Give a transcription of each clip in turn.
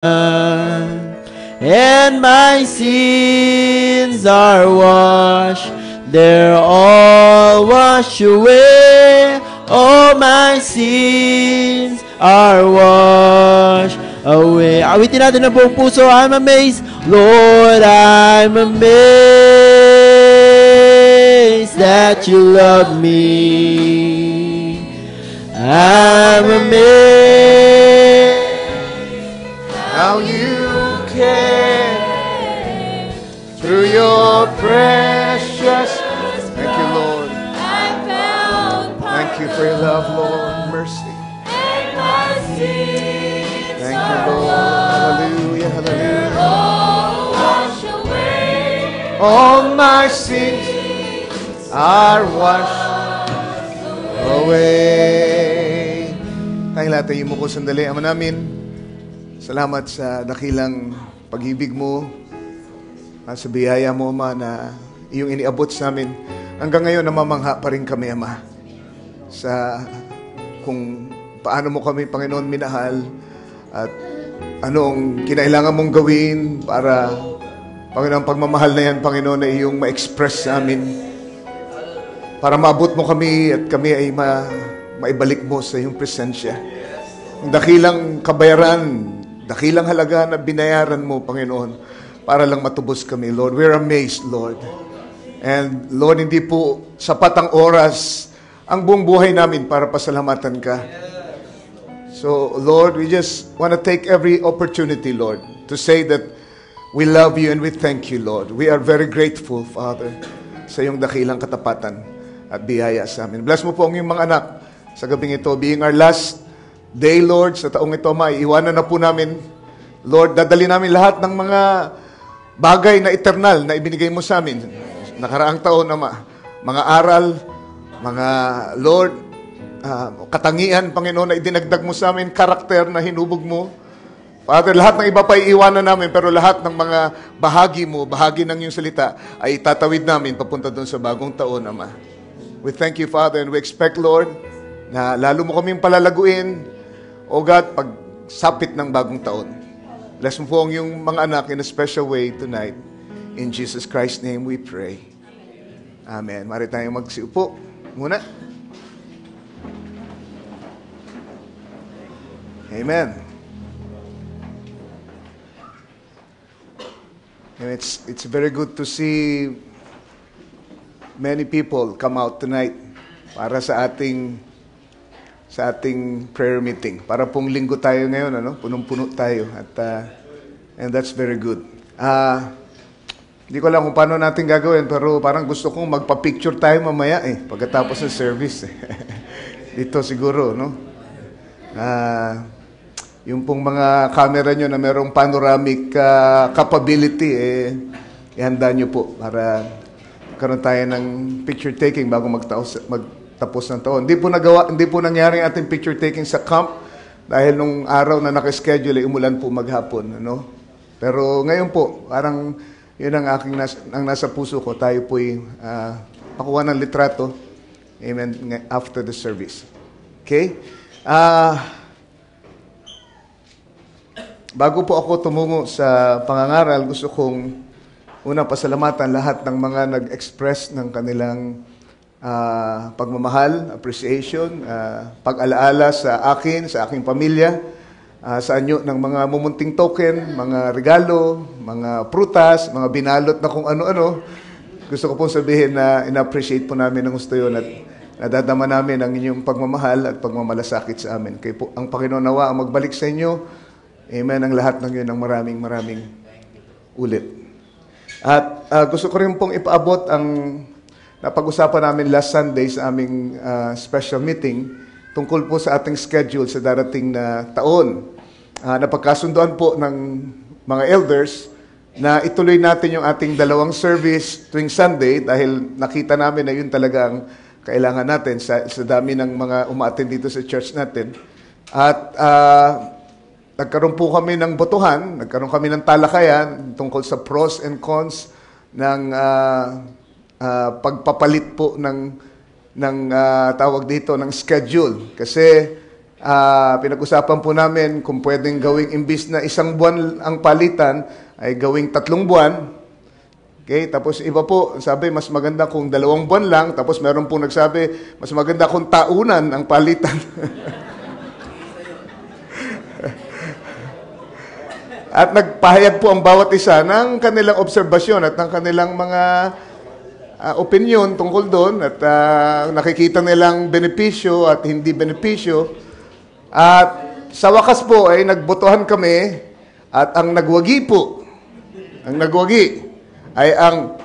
and my sins are washed. They're all washed away. All my sins are washed away. Awitin natin ng buong puso. I'm amazed, Lord, I'm amazed that you love me. I'm amazed how you care through your precious. Thank you, Lord. Thank you for your love, Lord. Mercy. Thank you, Lord. Hallelujah, hallelujah. All my sins are washed away. Tayong lahat ay yumuko sandali. Ama namin, salamat sa dakilang pag-ibig mo, sa biyaya mo, Ama, na iyong iniabot sa amin. Hanggang ngayon, namamangha pa rin kami, Ama, sa kung paano mo kami, Panginoon, minahal at anong kinailangan mong gawin para, Panginoon, pagmamahal na yan, Panginoon, na iyong ma-express sa amin para maabot mo kami at kami ay maibalik mo sa iyong presensya. Dakilang kabayaran, dakilang halaga na binayaran mo, Panginoon, para lang matubos kami, Lord. We're amazed, Lord. And, Lord, hindi po sapat ang oras, ang buong buhay namin para pasalamatan ka. So, Lord, we just want to take every opportunity, Lord, to say that we love you and we thank you, Lord. We are very grateful, Father, sa iyong dakilang katapatan at biyaya sa amin. Bless mo po ang iyong mga anak sa gabing ito, being our last day, Lord, sa taong ito, maiiwanan na po namin. Lord, dadali namin lahat ng mga bagay na eternal na ibinigay mo sa amin. Nakaraang taon, Ama. Mga aral, mga, Lord, katangian, Panginoon, na idinagdag mo sa amin, karakter na hinubog mo. Father, lahat ng iba pa iiwanan namin, pero lahat ng mga bahagi mo, bahagi ng iyong salita, ay itatawid namin papunta doon sa bagong taon, Ama. We thank you, Father, and we expect, Lord, na lalo mo kaming palalaguin, O God, pagsapit ng bagong taon. Bless mo po ang iyong mga anak in a special way tonight. In Jesus Christ's name we pray. Amen. Mari tayong magsiupo muna. Amen. And it's very good to see many people come out tonight para sa ating prayer meeting. Para pong linggo tayo ngayon, ano? Punong-puno tayo. And that's very good. Hindi ko alam kung paano natin gagawin, pero parang gusto kong magpa-picture tayo mamaya pagkatapos ng service. Dito siguro, no? Yung pong mga camera nyo na merong panoramic capability, ihanda nyo po para karoon tayo ng picture taking bago magtapos ng taon. Hindi po nangyari ang ating picture taking sa camp dahil nung araw na nakaschedule, umulan po maghapon. Ano? Pero ngayon po, parang yun ang nasa puso ko. Tayo po'y pakuha ng litrato. Amen. After the service. Okay? Bago po ako tumungo sa pangangaral, gusto kong unang pasalamatan lahat ng mga nag-express ng kanilang pagmamahal, appreciation, pag-alaala sa akin, sa aking pamilya, sa anyo ng mga mumunting token, mga regalo, mga prutas, mga binalot na kung ano-ano. Gusto ko pong sabihin na ina-appreciate po namin ng gusto yun at nadadama namin ang inyong pagmamahal at pagmamalasakit sa amin. Kaya po, ang Panginoon nawa ang magbalik sa inyo. Amen. Ang lahat ng yun ng maraming ulit. At gusto ko rin pong ipaabot ang napag-usapan namin last Sunday sa aming special meeting tungkol po sa ating schedule sa darating na taon. Napagkasunduan po ng mga elders na ituloy natin yung ating dalawang service tuwing Sunday dahil nakita namin na yun talaga ang kailangan natin sa dami ng mga umaattend dito sa church natin. At nagkaroon po kami ng botohan, nagkaroon kami ng talakayan tungkol sa pros and cons ng pagpapalit po ng tawag dito ng schedule. Kasi pinag-usapan po namin kung pwedeng gawing imbis na 1 buwan ang palitan, ay gawing 3 buwan. Okay, tapos iba po, sabi, mas maganda kung 2 buwan lang. Tapos meron po nagsabi, mas maganda kung taunan ang palitan. At nagpahayag po ang bawat isa ng kanilang obserbasyon at ng kanilang mga opinion tungkol doon. At nakikita nilang benepisyo at hindi benepisyo. At sa wakas po ay nagbotohan kami at ang nagwagi po, ay ang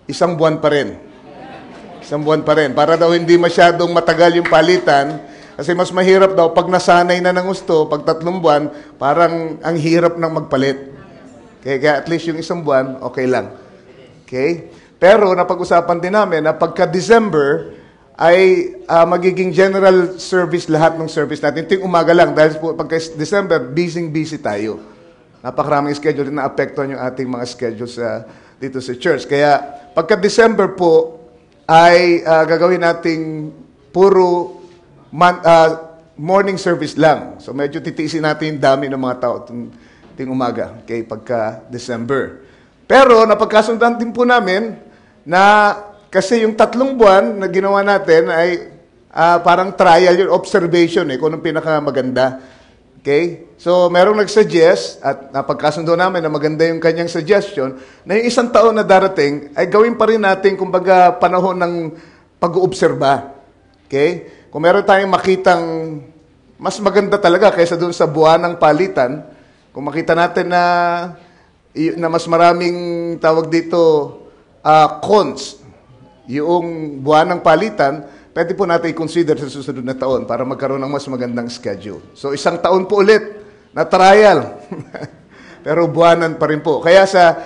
1 buwan pa rin. 1 buwan pa rin. Para daw hindi masyadong matagal yung palitan. Kasi mas mahirap daw pag nasanay na ng gusto, pag 3 buwan, parang ang hirap ng magpalit. Okay, kaya at least yung 1 buwan, okay lang. Okay? Pero napag-usapan din namin na pagka-December ay magiging general service lahat ng service natin. Ito yung umaga lang dahil pagka-December, busy tayo. Napakaraming schedule na apektuhan yung ating mga schedules dito sa church. Kaya pagka-December po ay gagawin nating puro morning service lang. So medyo titiisin natin yung dami ng mga tao ting umaga, okay, pagka-December. Pero napagkasundan din po namin na kasi yung 3 buwan na ginawa natin ay parang trial, yung observation kung anong pinakamaganda. Okay? So merong nag-suggest at napagkasundo namin na maganda yung kanyang suggestion na yung 1 taon na darating ay gawin pa rin natin kumbaga panahon ng pag-uobserba. Okay? Kung meron tayong makitang mas maganda talaga kaysa doon sa buwan ng palitan, kung makita natin na mas maraming tawag dito cons, yung buwan ng palitan, pwede po natin i-consider sa susunod na taon para magkaroon ng mas magandang schedule. So 1 taon po ulit na trial. Pero buwanan pa rin po. Kaya sa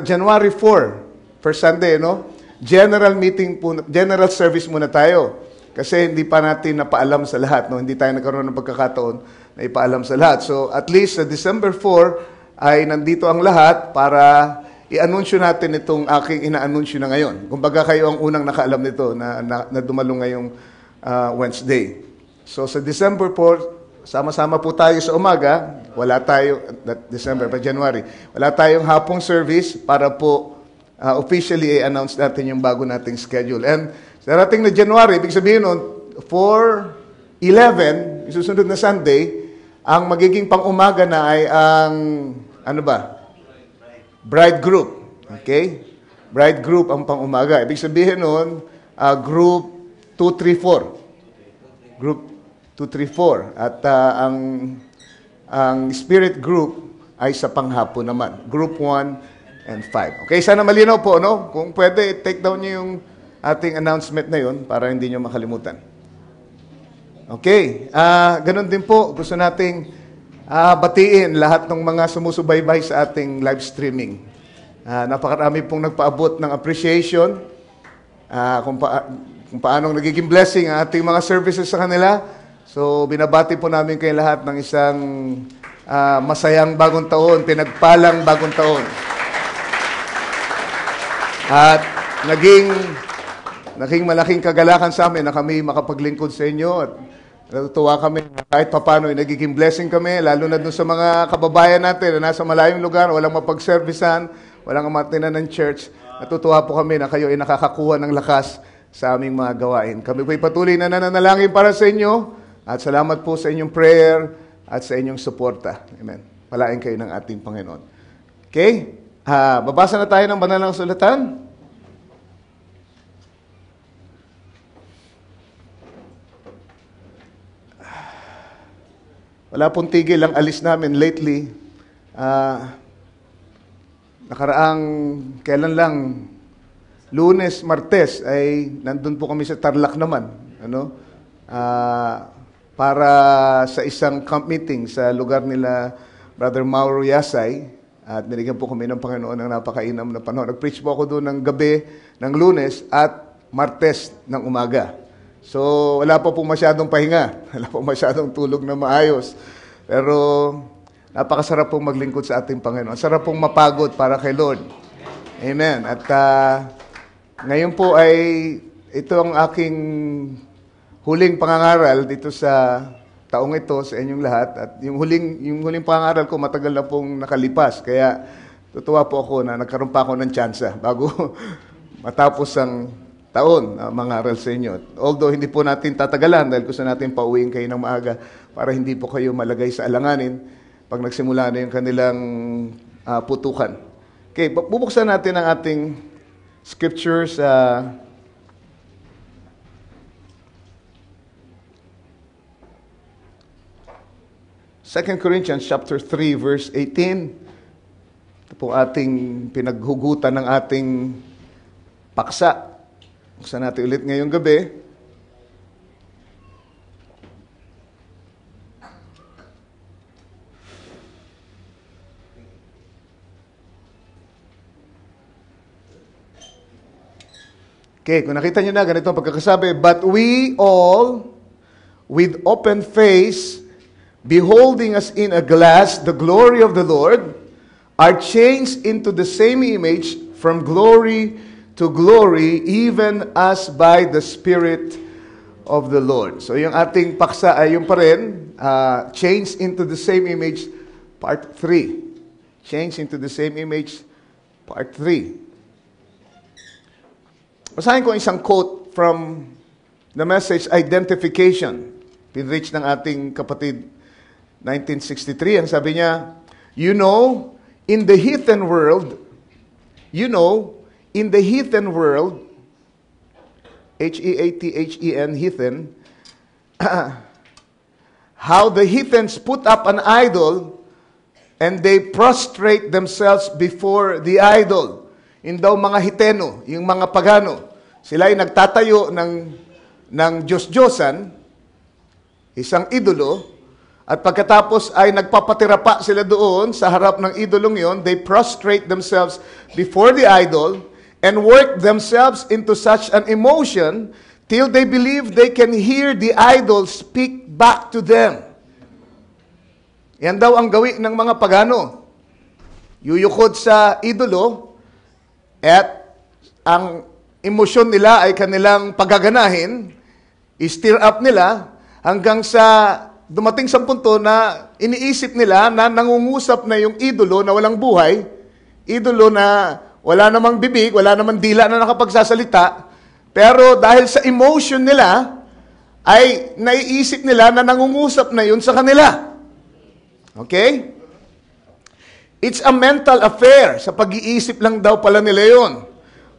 January 4, first Sunday, no? General meeting po, general service muna tayo. Kasi hindi pa natin napaalam sa lahat, no? Hindi tayo nagkaroon ng pagkakataon na ipaalam sa lahat. So at least sa December 4 ay nandito ang lahat para i-anunsyo natin itong aking ina-anunsyo na ngayon. Kumbaga kayo ang unang nakaalam nito na dumalo ngayong Wednesday. So sa December 4, sama-sama po tayo sa umaga. Wala tayo, January. Wala tayong hapong service para po officially i-announce natin yung bago nating schedule. And sa darating na January, ibig sabihin nun, 4/11, susunod na Sunday, ang magiging pang-umaga na ay ang, bride group. Okay? Bride group ang pang-umaga. Ibig sabihin nun, group 234. Group 234. At ang spirit group ay sa panghapon naman. Group 1 and 5. Okay, sana malinaw po, no? Kung pwede, take down niyo yung ating announcement na yun para hindi niyo makalimutan. Okay, ganun din po, gusto nating batiin lahat ng mga sumusubaybay sa ating live streaming. Napakarami pong nagpaabot ng appreciation kung paanong nagiging blessing ang ating mga services sa kanila. So, binabati po namin kayo lahat ng isang masayang bagong taon, pinagpalang bagong taon. At naging malaking kagalakan sa amin na kami makapaglingkod sa inyo at natutuwa kami na kahit papano nagiging blessing kami, lalo na dun sa mga kababayan natin na nasa malayong lugar, walang mapagservisan, walang matinan ng church. Natutuwa po kami na kayo ay nakakakuha ng lakas sa aming mga gawain. Kami po'y patuloy na nananalangin para sa inyo at salamat po sa inyong prayer at sa inyong suporta. Amen. Palain kayo ng ating Panginoon. Okay? Babasa na tayo ng banal na sulatan. Wala pong tigil ang alis namin lately. Nakaraang kailan lang, Lunes, Martes, ay nandun po kami sa Tarlac naman. Para sa isang camp meeting sa lugar nila Brother Mauro Yasay. At binigyan po kami ng Panginoon ng napakainam na panahon. Nag-preach po ako doon ng gabi ng Lunes at Martes ng umaga. So, wala pa po masyadong pahinga. Wala pa masyadong tulog na maayos. Pero, napakasarap pong maglingkod sa ating Panginoon. Sarap pong mapagod para kay Lord. Amen. At ngayon po ay ito ang aking huling pangangaral dito sa taong ito sa inyong lahat. At yung huling pangangaral ko, matagal na pong nakalipas. Kaya tutuwa po ako na nagkaroon pa ako ng tsansa bago matapos ang taon na mangaral sa inyo. Although hindi po natin tatagalan dahil gusto natin pauwiin kayo ng maaga para hindi po kayo malagay sa alanganin pag nagsimula na yung kanilang putukan. Okay, bubuksan natin ang ating scripture sa Second Corinthians chapter 3 verse 18. Ito po ating pinaghugutan ng ating paksa. Buksan natin ulit ngayong gabi. Okay, kung nakita nyo na, ganito ang pagkakasabi. But we all, with open face, beholding as in a glass the glory of the Lord, are changed into the same image from glory to glory, even as by the Spirit of the Lord. So yung ating paksa ay yung pa rin, change into the same image, part 3. Change into the same image, part 3. Basahin ko isang quote from the message Identification. Pinreach ng ating kapatid 1963. Ang sabi niya, in the heathen world, H-E-A-T-H-E-N, heathen, how the heathens put up an idol and they prostrate themselves before the idol. Yung daw mga Hiteno, yung mga pagano, sila ay nagtatayo ng Diyos-Diyosan, isang idolo, at pagkatapos ay nagpapatira pa sila doon sa harap ng idolong yon, they prostrate themselves before the idol and work themselves into such an emotion till they believe they can hear the idol speak back to them. Yan daw ang gawi ng mga pagano. Yuyukod sa idolo at ang emosyon nila ay kanilang pagaganahin, i-stir up nila hanggang sa dumating sa punto na iniisip nila na nangungusap na yung idolo na walang buhay, idolo na wala namang bibig, wala namang dila na nakapagsasalita, pero dahil sa emotion nila, ay naiisip nila na nangungusap na yun sa kanila. Okay? It's a mental affair. Sa pag-iisip lang daw pala nila yun.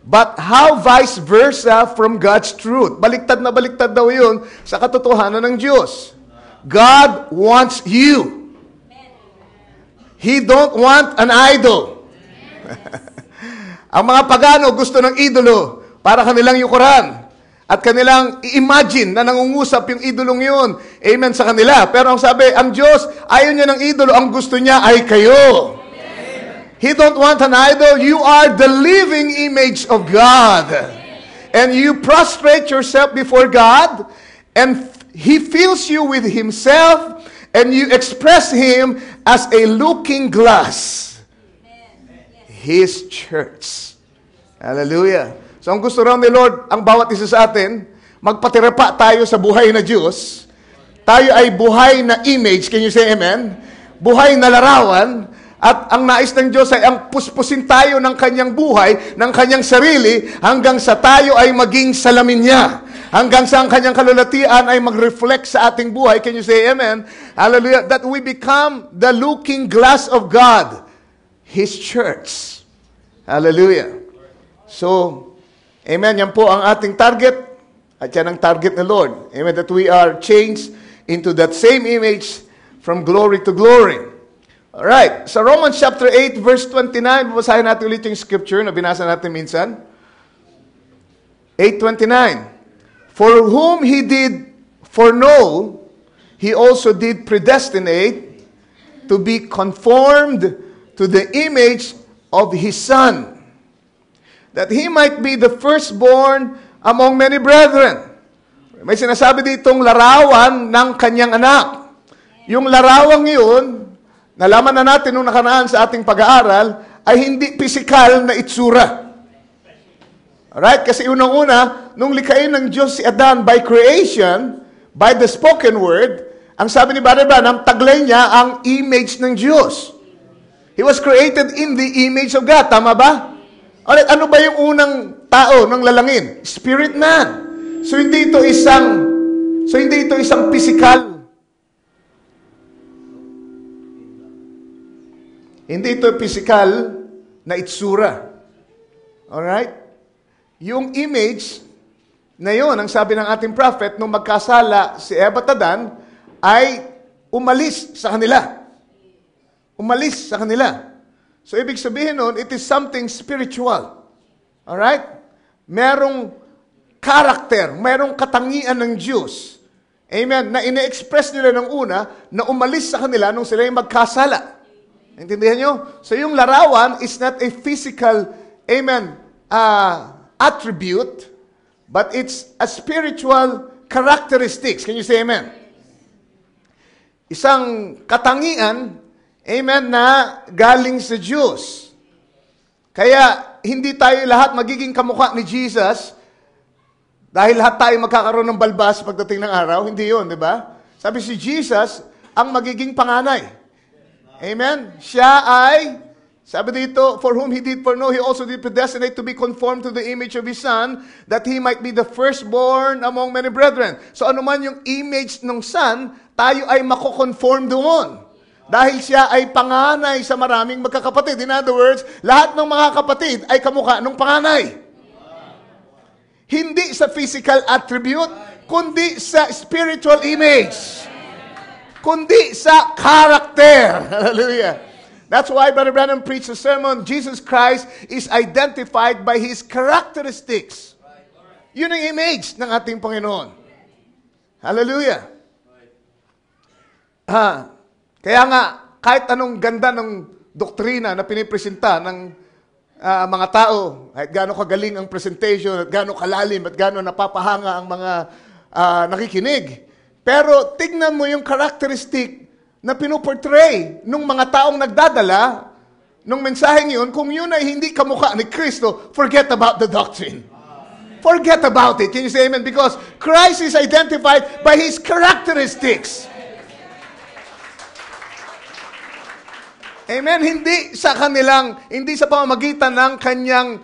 But how vice versa from God's truth? Baliktad na baliktad daw yun sa katotohanan ng Diyos. God wants you. He don't want an idol. Ang mga pagano gusto ng idolo para kanilang yukuran at kanilang i-imagine na nangungusap yung idolong yun. Amen sa kanila. Pero ang sabi, ang Diyos, ayaw niya ng idolo. Ang gusto niya ay kayo. He don't want an idol. You are the living image of God. And you prostrate yourself before God, and He fills you with Himself, and you express Him as a looking glass. His church. Hallelujah. So ang gusto raw ni Lord, ang bawat isa sa atin, magpatira pa tayo sa buhay na Diyos. Tayo ay buhay na image. Can you say amen? Buhay na larawan. At ang nais ng Diyos ay ang puspusin tayo ng kanyang buhay, ng kanyang sarili, hanggang sa tayo ay maging salamin niya. Hanggang sa ang kanyang kalulatian ay mag-reflect sa ating buhay. Can you say amen? Hallelujah. That we become the looking glass of God. His church. Hallelujah. So, amen, yan po ang ating target. At yan ang target ng Lord. Amen, that we are changed into that same image from glory to glory. Alright, sa Romans chapter 8 verse 29, babasahin natin ulit yung scripture na binasa natin minsan. 8:29. For whom He did foreknow, He also did predestinate to be conformed to the image of His Son, that He might be the firstborn among many brethren. May sinasabi ditong larawan ng kanyang anak. Yung larawang yun, nalaman na natin nung nakaraan sa ating pag-aaral, ay hindi pisikal na itsura. Alright? Kasi unang-una, nung likhain ng Diyos si Adan by creation, by the spoken word, ang sabi ni Brother Branham, taglay niya ang image ng Diyos. He was created in the image of God. Tama ba? Alright, ano ba yung unang tao ng lalangin? Spirit man. So hindi ito isang physical. Hindi ito physical na itsura. Alright? Yung image na yun, ang sabi ng ating prophet, nung magkasala si Eva at Adan, ay umalis sa kanila. Umalis sa kanila. So, ibig sabihin nun, it is something spiritual. Alright? Merong character, merong katangian ng Diyos. Amen? Na ine-express nila ng una, na umalis sa kanila nung sila yung magkasala. Intindihan nyo? So, yung larawan is not a physical, amen, attribute, but it's a spiritual characteristics. Can you say amen? Isang katangian, amen, na galing sa Diyos. Kaya, hindi tayo lahat magiging kamukha ni Jesus dahil lahat tayo magkakaroon ng balbas pagdating ng araw. Hindi yun, di ba? Sabi si Jesus, ang magiging panganay. Amen? Siya ay, sabi dito, for whom He did foreknow, He also did predestinate to be conformed to the image of His Son, that He might be the firstborn among many brethren. So ano man yung image ng Son, tayo ay mako-conform doon. Dahil siya ay panganay sa maraming magkakapatid. In other words, lahat ng mga kapatid ay kamukha ng panganay. Hindi sa physical attribute, kundi sa spiritual image. Kundi sa character. Hallelujah. That's why Brother Branham preached a sermon, Jesus Christ is identified by His characteristics. Yun ang image ng ating Panginoon. Hallelujah. Kaya nga, kahit anong ganda ng doktrina na pinipresenta ng mga tao, kahit gaano kagaling ang presentation, at gaano kalalim, at gaano napapahanga ang mga nakikinig. Pero tignan mo yung characteristic na pinuportray nung mga taong nagdadala nung mensaheng yun, kung yun ay hindi kamukha ni Kristo, forget about the doctrine. Forget about it. Can you say amen? Because Christ is identified by His characteristics. Amen? Hindi sa pamamagitan ng kanyang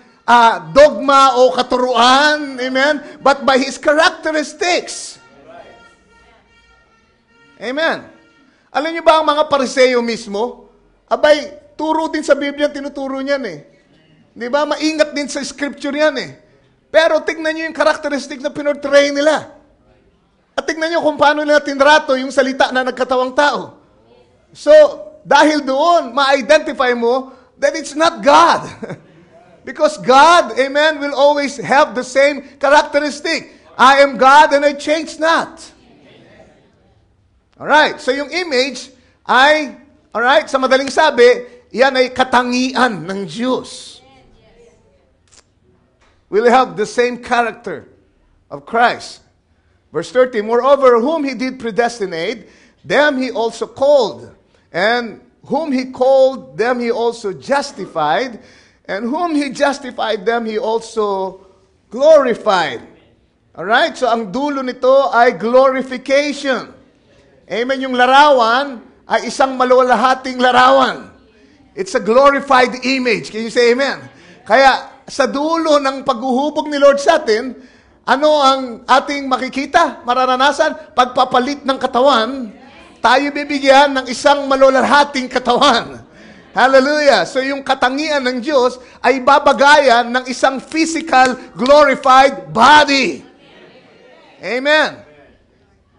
dogma o katuruan. Amen? But by His characteristics. Amen? Alam niyo ba ang mga Pariseo mismo? Abay, turo din sa Biblia, tinuturo niyan eh. Di ba? Maingat din sa scripture yan eh. Pero tignan niyo yung characteristics na pinortray nila. At tignan niyo kung paano nila tinrato yung salita na nagkatawang tao. So, dahil doon, ma-identify mo that it's not God. Because God, amen, will always have the same characteristic. I am God and I change not. Alright, so yung image ay, alright, sa madaling sabi, yan ay katangian ng Diyos. We'll have the same character of Christ. Verse 30, moreover, whom He did predestinate, them He also called. And whom He called, them He also justified. And whom He justified, them He also glorified. Alright, so ang dulo nito ay glorification. Amen, yung larawan ay isang maluwalhating larawan. It's a glorified image. Can you say amen? Kaya sa dulo ng paghuhubog ni Lord sa atin, ano ang ating makikita, mararanasan? Pagpapalit ng katawan, tayo bibigyan ng isang maluwalhating katawan. Hallelujah! So yung katangian ng Diyos ay babagayan ng isang physical, glorified body. Amen.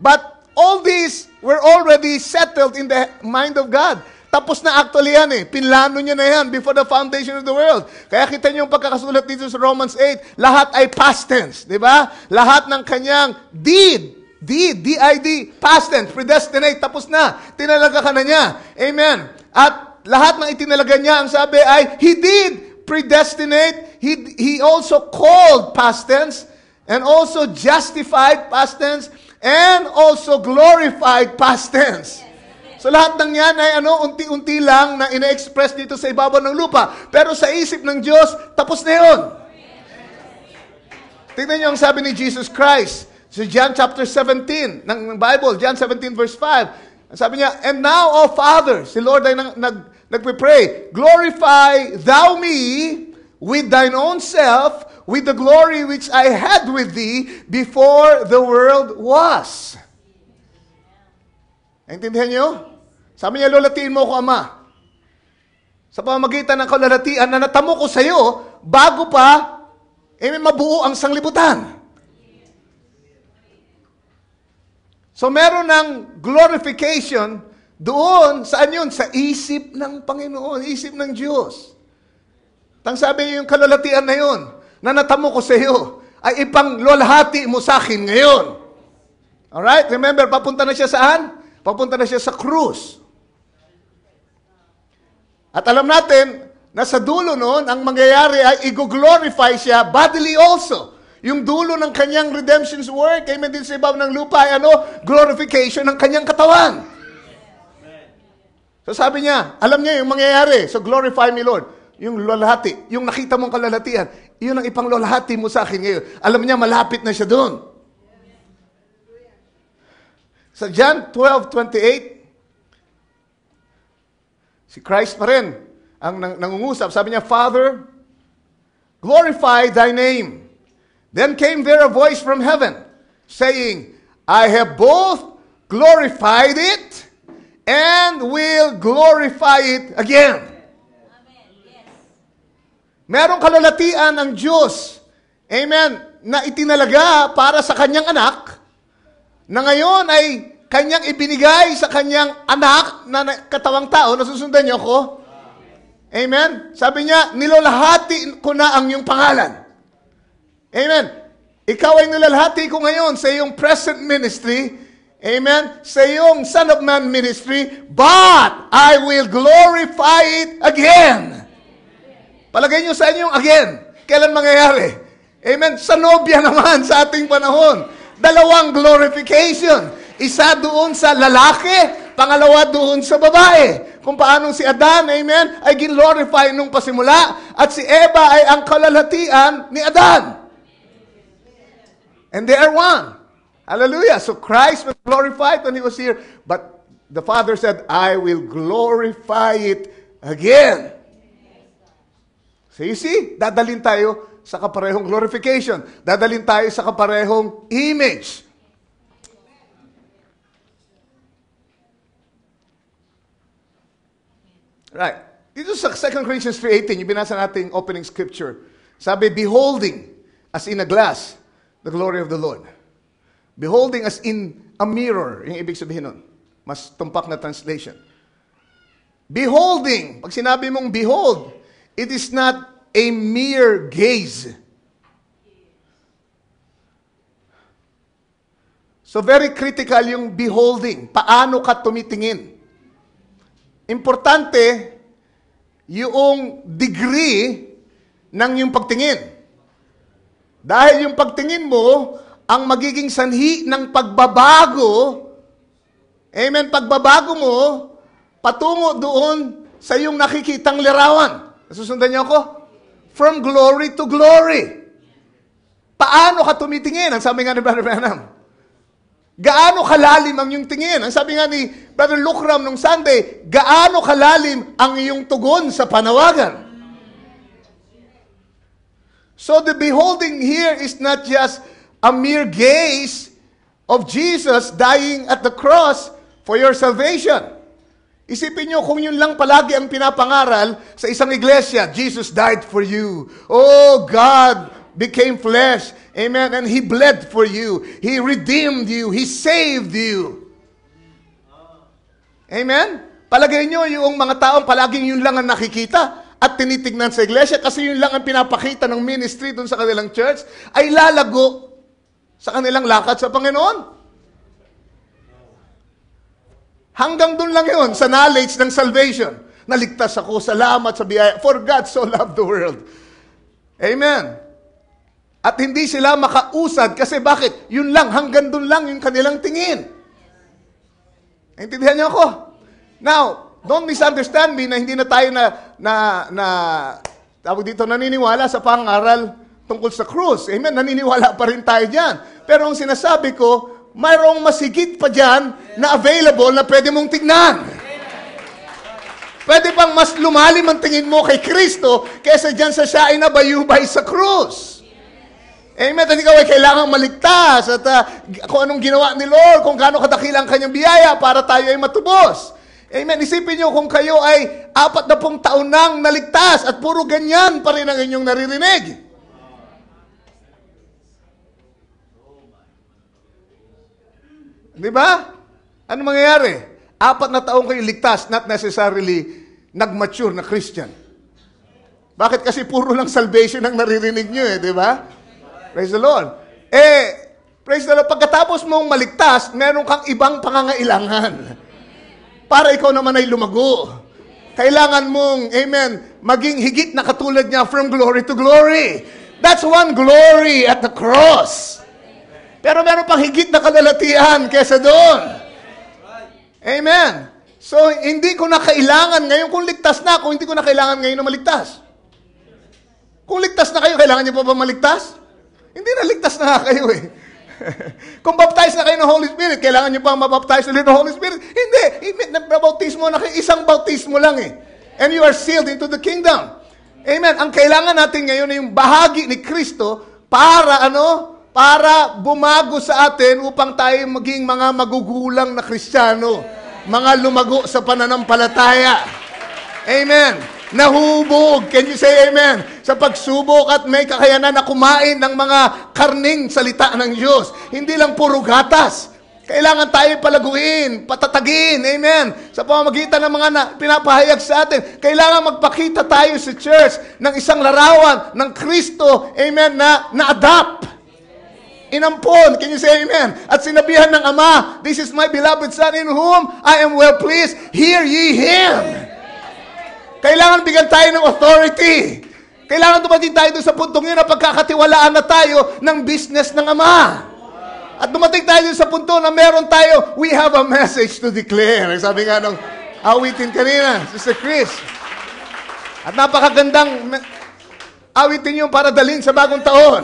But all these were already settled in the mind of God. Tapos na actually yan eh. Pinlano niya na yan before the foundation of the world. Kaya kita niyo yung pagkakasulat dito sa Romans 8, lahat ay past tense. Di ba? Lahat ng kanyang D-I-D, past tense, predestinate, tapos na. Tinalaga ka na niya. Amen. At lahat ng itinalaga niya, ang sabi ay, He did predestinate, He also called, past tense, and also justified, past tense, and also glorified, past tense. So lahat ng yan ay unti-unti lang na ina-express dito sa ibabaw ng lupa. Pero sa isip ng Diyos, tapos na yun. Tingnan niyo ang sabi ni Jesus Christ sa John chapter 17 ng Bible, John 17 verse 5. Ang sabi niya, and now, O Father, si Lord ay nagpipray, glorify thou me with thine own self, with the glory which I had with thee before the world was. Naintindihan niyo? Sabi niya, lulatiin mo ko, Ama. Sa pamamagitan ng kalalatian na natamo ko sa iyo, bago pa, mabuo ang sanglibutan. So meron ng glorification doon, saan yun? Sa isip ng Panginoon, isip ng Diyos. Tang sabi niyo yung kalalatian na yun, na natamo ko sa iyo, ay ipanglolahati mo sa akin ngayon. Alright? Remember, papunta na siya saan? Papunta na siya sa krus. At alam natin, na sa dulo noon, ang mangyayari ay i-glorify siya bodily also. Yung dulo ng kanyang redemption's work, amen, din sa ibabaw ng lupa, ay glorification ng kanyang katawan. So sabi niya, alam niya yung mangyayari, so glorify me, Lord. Yung lalahati, yung nakita mong kalalatian, yun ang ipanglolahati mo sa akin ngayon. Alam niya, malapit na siya doon. Sa John 12:28, si Christ pa rin ang nangungusap. Sabi niya, Father, glorify thy name. Then came there a voice from heaven, saying, I have both glorified it and will glorify it again. Amen. Yes. Merong kalalatian ng Diyos, amen, na itinalaga para sa kanyang anak, na ngayon ay kanyang ibinigay sa kanyang anak na katawang tao. Nasusundan niyo ako? Amen? Sabi niya, nilolahati ko na ang iyong pangalan. Amen? Ikaw ay nilalahati ko ngayon sa iyong present ministry. Amen? Sa iyong Son of Man ministry. But I will glorify it again. Palagay niyo sa inyong again. Kailan mangyayari? Amen? Sa nobya naman sa ating panahon. Dalawang glorification. Isa doon sa lalaki, pangalawa doon sa babae. Kung paano si Adan, amen, ay glorify nung pasimula, at si Eva ay ang kalalatian ni Adan. And they are one. Hallelujah. So Christ was glorified when He was here, but the Father said, I will glorify it again. So you see, dadalhin tayo sa kaparehong glorification. Dadalhin tayo sa kaparehong image. Right. Dito sa 2 Corinthians 3:18, yung binasa nating opening scripture. Sabi, beholding as in a glass the glory of the Lord. Beholding as in a mirror. Yung ibig sabihin nun. Mas tumpak na translation. Beholding. Pag sinabi mong behold, it is not a mere gaze. So very critical yung beholding. Paano ka tumitingin? Importante yung degree ng yung pagtingin. Dahil yung pagtingin mo ang magiging sanhi ng pagbabago. Amen, pagbabago mo patungo doon sa yung nakikitang larawan. Nasusundan niyo ako? From glory to glory. Paano ka tumitingin? Ang sabi nga ni Brother Branham. Gaano kalalim ang iyong tingin? Ang sabi nga ni Brother Lucram nung Sunday, gaano kalalim ang iyong tugon sa panawagan? So the beholding here is not just a mere gaze of Jesus dying at the cross for your salvation. Isipin nyo kung yun lang palagi ang pinapangaral sa isang iglesia, Jesus died for you. Oh, God became flesh. Amen. And He bled for you. He redeemed you. He saved you. Amen. Palagay nyo yung mga taong palaging yun lang ang nakikita at tinitignan sa iglesia kasi yun lang ang pinapakita ng ministry dun sa kanilang church ay lalago sa kanilang lakad sa Panginoon. Hanggang dun lang yun sa knowledge ng salvation. Naligtas ako, salamat sa biyaya. For God so loved the world. Amen. At hindi sila makausad kasi bakit? Yun lang, hanggang dun lang yung kanilang tingin. Naintindihan niyo ako? Now, don't misunderstand me na hindi na tayo tawag dito, naniniwala sa pangaral tungkol sa krus. Amen? Naniniwala pa rin tayo dyan. Pero ang sinasabi ko, mayroong mas higit pa dyan na available na pwede mong tignan. Pwede pang mas lumalim ang tingin mo kay Kristo kaysa dyan sa siya ay nabayubay sa krus. Amen? At ikaw ay kailangang maligtas at kung anong ginawa ni Lord, kung gaano kadakilang kanyang biyaya para tayo ay matubos. Amen? Isipin nyo kung kayo ay 40 taon nang naligtas at puro ganyan pa rin ang inyong naririnig. Di ba? Ano mangyayari? 4 na taong kayo ligtas, not necessarily nag-mature na Christian. Bakit? Kasi puro lang salvation ang naririnig nyo di ba? Praise the Lord. Praise the Lord, pagkatapos mong maligtas, meron kang ibang pangangailangan. Para ikaw naman ay lumago. Kailangan mong, amen, maging higit na katulad niya from glory to glory. That's one glory at the cross. Pero meron pang higit na kalalatian kesa doon. Amen. So, hindi ko na kailangan ngayon, kung ligtas na ako, hindi ko na kailangan ngayon na maligtas. Kung ligtas na kayo, kailangan niyo pa ba maligtas? Hindi na, ligtas na kayo Kung baptize na kayo ng Holy Spirit, kailangan niyo pa mabaptize ulit ng Holy Spirit? Hindi. Nabautismo na kayo, isang bautismo lang And you are sealed into the kingdom. Amen. Ang kailangan natin ngayon ay yung bahagi ni Kristo para para bumago sa atin upang tayo maging mga magugulang na Kristiyano. Mga lumago sa pananampalataya. Amen. Nahubog. Can you say amen? Sa pagsubok at may kakayanan na kumain ng mga karning salita ng Diyos. Hindi lang puro gatas. Kailangan tayo palaguin, patatagin. Amen. Sa pamamagitan ng mga pinapahayag sa atin. Kailangan magpakita tayo sa church ng isang larawan ng Kristo. Amen. Na-adapt. Inampon. Can you say amen? At sinabihan ng Ama, this is my beloved Son in whom I am well pleased. Hear ye Him. Kailangan bigyan tayo ng authority. Kailangan dumating tayo doon sa puntong yun na pagkakatiwalaan na tayo ng business ng Ama. At dumating tayo doon sa punto na meron tayo, we have a message to declare. Sabi nga nung awitin kanina, Sister Chris. At napakagandang awitin yung para dalhin sa bagong taon.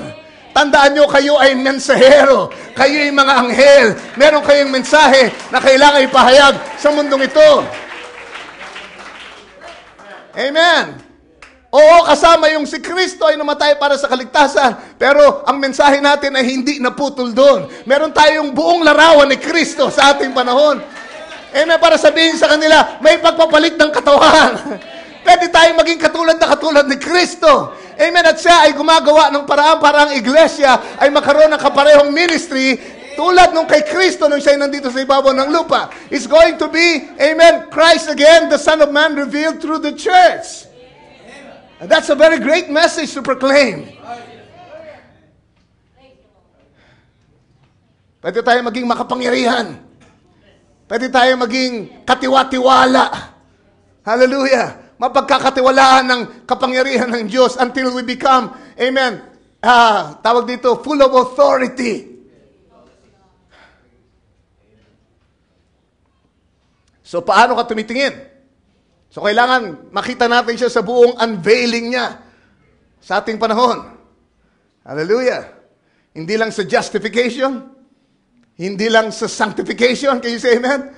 Tandaan nyo, kayo ay mensahero. Kayo ay mga anghel. Meron kayong mensahe na kailangan ipahayag sa mundong ito. Amen. Oo, kasama yung si Kristo ay namatay para sa kaligtasan. Pero ang mensahe natin ay hindi naputol doon. Meron tayong buong larawan ni Kristo sa ating panahon. Amen. Para sabihin sa kanila, may pagpapalit ng katawan. Pwede tayong maging katulad ni Kristo. Amen. At siya ay gumagawa ng paraan para ang iglesia ay makaroon ng kaparehong ministry tulad nung kay Kristo nung siya nandito sa ibabaw ng lupa. It's going to be, amen, Christ again, the Son of Man revealed through the church. And that's a very great message to proclaim. Pwede tayo maging makapangyarihan. Pwede tayo maging katiwa-tiwala. Hallelujah. Mapagkakatiwalaan ng kapangyarihan ng Diyos until we become, amen, tawag dito, full of authority. So, paano ka tumitingin? So, kailangan makita natin siya sa buong unveiling niya sa ating panahon. Hallelujah. Hindi lang sa justification, hindi lang sa sanctification. Can you say amen?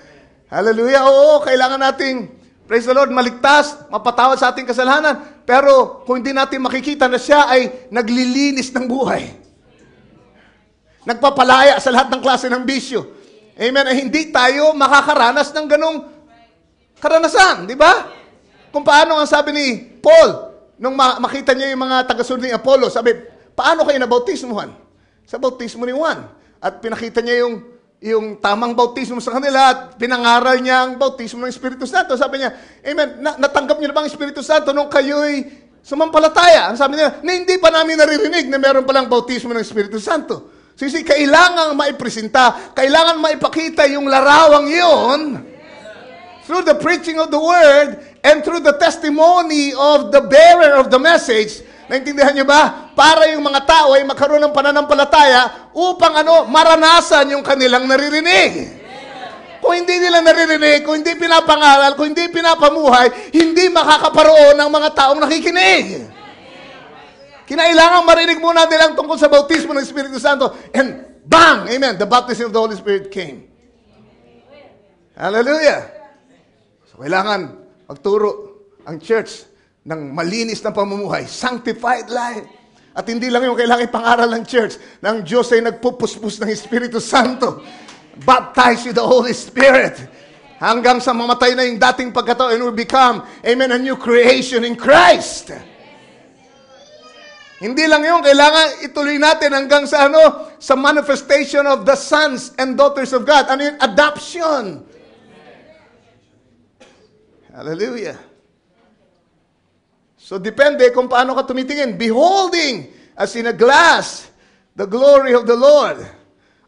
Hallelujah. Oo, kailangan nating, praise the Lord, maligtas, mapatawad sa ating kasalanan. Pero kung hindi natin makikita na siya ay naglilinis ng buhay. Nagpapalaya sa lahat ng klase ng bisyo. Amen. Ay hindi tayo makakaranas ng ganong karanasan. Di ba? Kung paano ang sabi ni Paul, nung makita niya yung mga tagasunod ni Apollo, sabi, paano kayo nabautismuhan? Sa bautismo ni Juan. At pinakita niya yung tamang bautismo sa kanila at pinangaral niya ang bautismo ng Espiritu Santo. Sabi niya, amen, natanggap niyo na ba ang Espiritu Santo nung kayo'y sumampalataya? Ang sabi niya, na hindi pa namin naririnig na meron palang bautismo ng Espiritu Santo. So, kailangan maipresenta, kailangan maipakita yung larawang yun through the preaching of the Word and through the testimony of the bearer of the message. Naintindihan niyo ba? Para yung mga tao ay magkaroon ng pananampalataya upang maranasan yung kanilang naririnig. Kung hindi nila naririnig, kung hindi pinapangaral, kung hindi pinapamuhay, hindi makakaparoon ng mga taong nakikinig. Kinailangan marinig muna nila ang tungkol sa bautismo ng Espiritu Santo. And bang! Amen. The baptism of the Holy Spirit came. Hallelujah. So, kailangan magturo ang church ng malinis na pamumuhay. Sanctified life. At hindi lang yung kailangan ipangaral ng church na ang Diyos ay nagpupuspos ng Espiritu Santo. Baptized with the Holy Spirit. Hanggang sa mamatay na yung dating pagkatao and we become, amen, a new creation in Christ. Hindi lang yun, kailangan ituloy natin hanggang sa sa manifestation of the sons and daughters of God. Ano yun? Adoption. Hallelujah. So, depende kung paano ka tumitingin. Beholding, as in a glass, the glory of the Lord,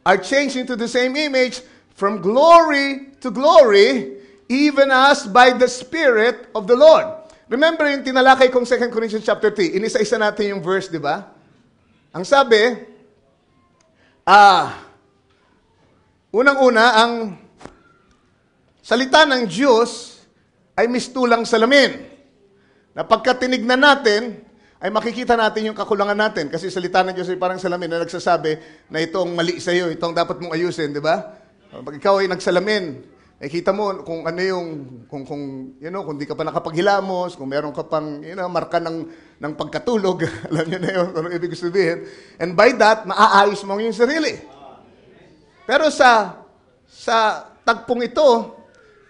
are changed into the same image from glory to glory, even as by the Spirit of the Lord. Remember yung tinalakay kong 2 Corinthians chapter 3. Inisa-isa natin yung verse, di ba? Ang sabi, unang-una, ang salita ng Diyos ay mistulang salamin. Na pagka tinignan natin, ay makikita natin yung kakulangan natin. Kasi salita ng Diyos ay parang salamin na nagsasabi na itong mali sa iyo, itong dapat mong ayusin, di ba? Pag ikaw ay nagsalamin, kita mo kung ano yung, kung kung di ka pa nakapaghilamos, kung meron ka pang, marka ng pagkatulog, alam niyo na yun, kung ano ibig sabihin. And by that, maaayos mo yung sarili. Pero sa tagpong ito,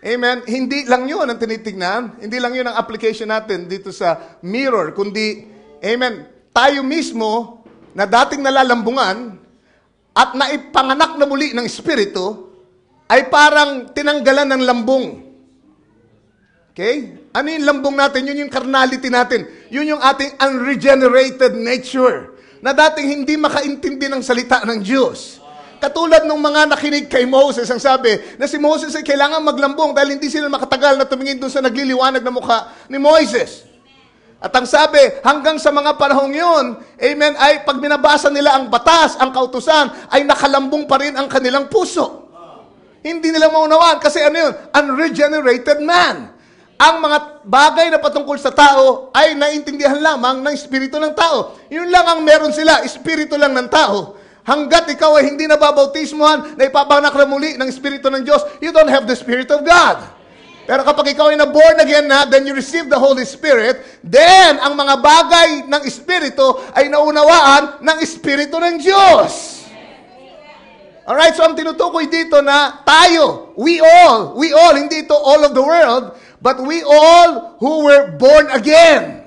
amen, hindi lang yun ang tinitignan, hindi lang yun ang application natin dito sa mirror, kundi, amen, tayo mismo na dating nalalambungan at naipanganak na muli ng Espiritu, ay parang tinanggalan ng lambong. Okay? Ano yung lambong natin? Yun yung carnality natin. Yun yung ating unregenerated nature na dating hindi makaintindi ng salita ng Diyos. Katulad ng mga nakinig kay Moses, ang sabi na si Moses ay kailangan maglambong dahil hindi sila makatagal na tumingin doon sa nagliliwanag na mukha ni Moises. At ang sabi, hanggang sa mga panahong yun, amen, ay pag binabasa nila ang batas, ang kautusan, ay nakalambong pa rin ang kanilang puso. Hindi nila maunawaan kasi ano yun? Unregenerated man. Ang mga bagay na patungkol sa tao ay naintindihan lamang ng espiritu ng tao. Yun lang ang meron sila, espiritu lang ng tao. Hanggat ikaw ay hindi nababautismohan, na ipapanak na muli ng espiritu ng Diyos, you don't have the Spirit of God. Pero kapag ikaw ay na-born again na, then you receive the Holy Spirit, then ang mga bagay ng espiritu ay naunawaan ng espiritu ng Diyos. Alright, so ang tinutukoy dito na tayo, we all, hindi ito all of the world, but we all who were born again.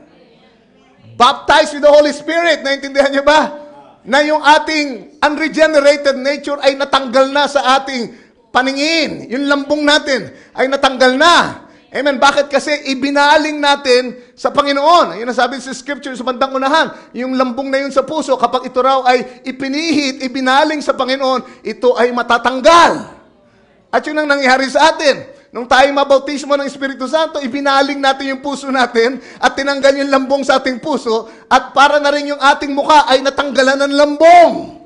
Baptized with the Holy Spirit. Naintindihan niyo ba? Na yung ating unregenerated nature ay natanggal na sa ating paningin. Yung lambong natin ay natanggal na. Amen. Bakit? Kasi ibinaling natin sa Panginoon. Yun ang sabi sa scripture sa bandang unahan. Yung lambong na yun sa puso, kapag ito raw ay ipinihit, ibinaling sa Panginoon, ito ay matatanggal. At yun ang nangyari sa atin. Nung tayo mabautismo ng Espiritu Santo, ibinaling natin yung puso natin at tinanggal yung lambong sa ating puso at para na rin yung ating mukha ay natanggalan ng lambong.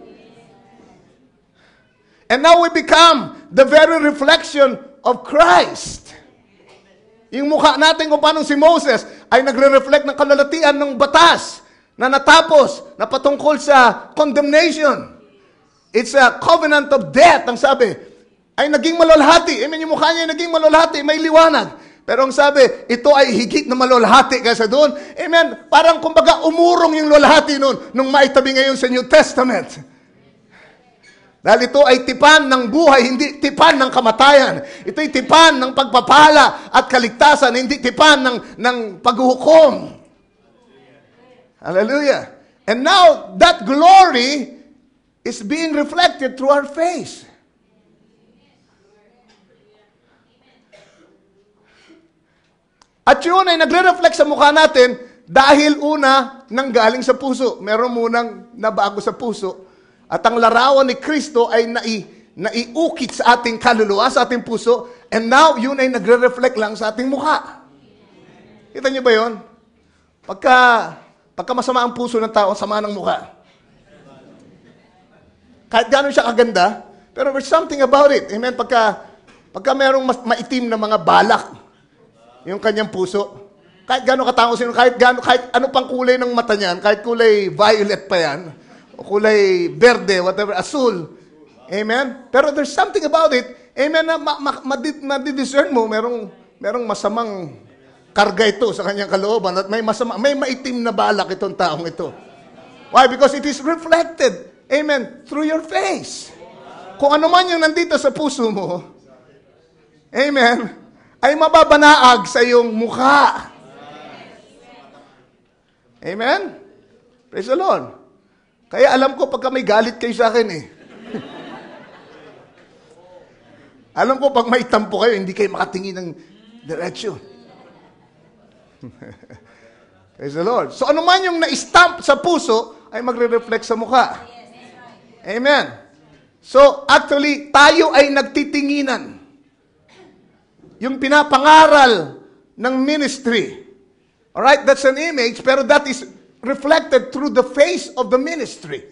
And now we become the very reflection of Christ. Yung mukha natin kung paano si Moses ay nagre-reflect ng kalalatian ng batas na natapos, na patungkol sa condemnation. It's a covenant of death, ang sabi, ay naging malulhati. Amen, yung mukha niya ay naging malulhati, may liwanag. Pero ang sabi, ito ay higit na malulhati kaysa doon. Amen, parang kumbaga umurong yung lulhati noon nung maitabi ngayon sa New Testament. Dahil ito ay tipan ng buhay, hindi tipan ng kamatayan. Ito ay tipan ng pagpapala at kaligtasan, hindi tipan ng paghuhukom. Hallelujah. And now, that glory is being reflected through our face. At yun ay nagre-reflect sa mukha natin dahil una nanggaling sa puso. Meron munang nabago sa puso. At ang larawan ni Kristo ay naiukit sa ating kaluluwa, sa ating puso, and now yun ay nagre-reflect lang sa ating mukha. Kita niyo ba yun? Pagka masama ang puso ng tao, sama ng mukha. Kahit gano'n siya kaganda, pero there's something about it. Amen? Pagka merong maitim na mga balak, yung kanyang puso, Kahit gano'ng katangos yun, kahit ano pang kulay ng mata niyan, kahit kulay violet pa yan, o kulay verde, whatever, asul. Amen? Pero there's something about it, amen, na madidiscern mo, merong masamang karga ito sa kanyang kalooban at may maitim na balak itong taong ito. Why? Because it is reflected, amen, through your face. Kung ano man yung nandito sa puso mo, amen, ay mababanaag sa iyong mukha. Amen? Praise the Lord. Kaya alam ko pagka may galit kayo sa akin eh. Alam ko pag may tampo kayo, hindi kayo makatingin ng diretsyo. Praise the Lord. So ano man yung na-stamp sa puso, ay magre-reflect sa mukha. Amen. So actually, tayo ay nagtitinginan. Yung pinapangaral ng ministry. Alright, that's an image, pero that is reflected through the face of the ministry.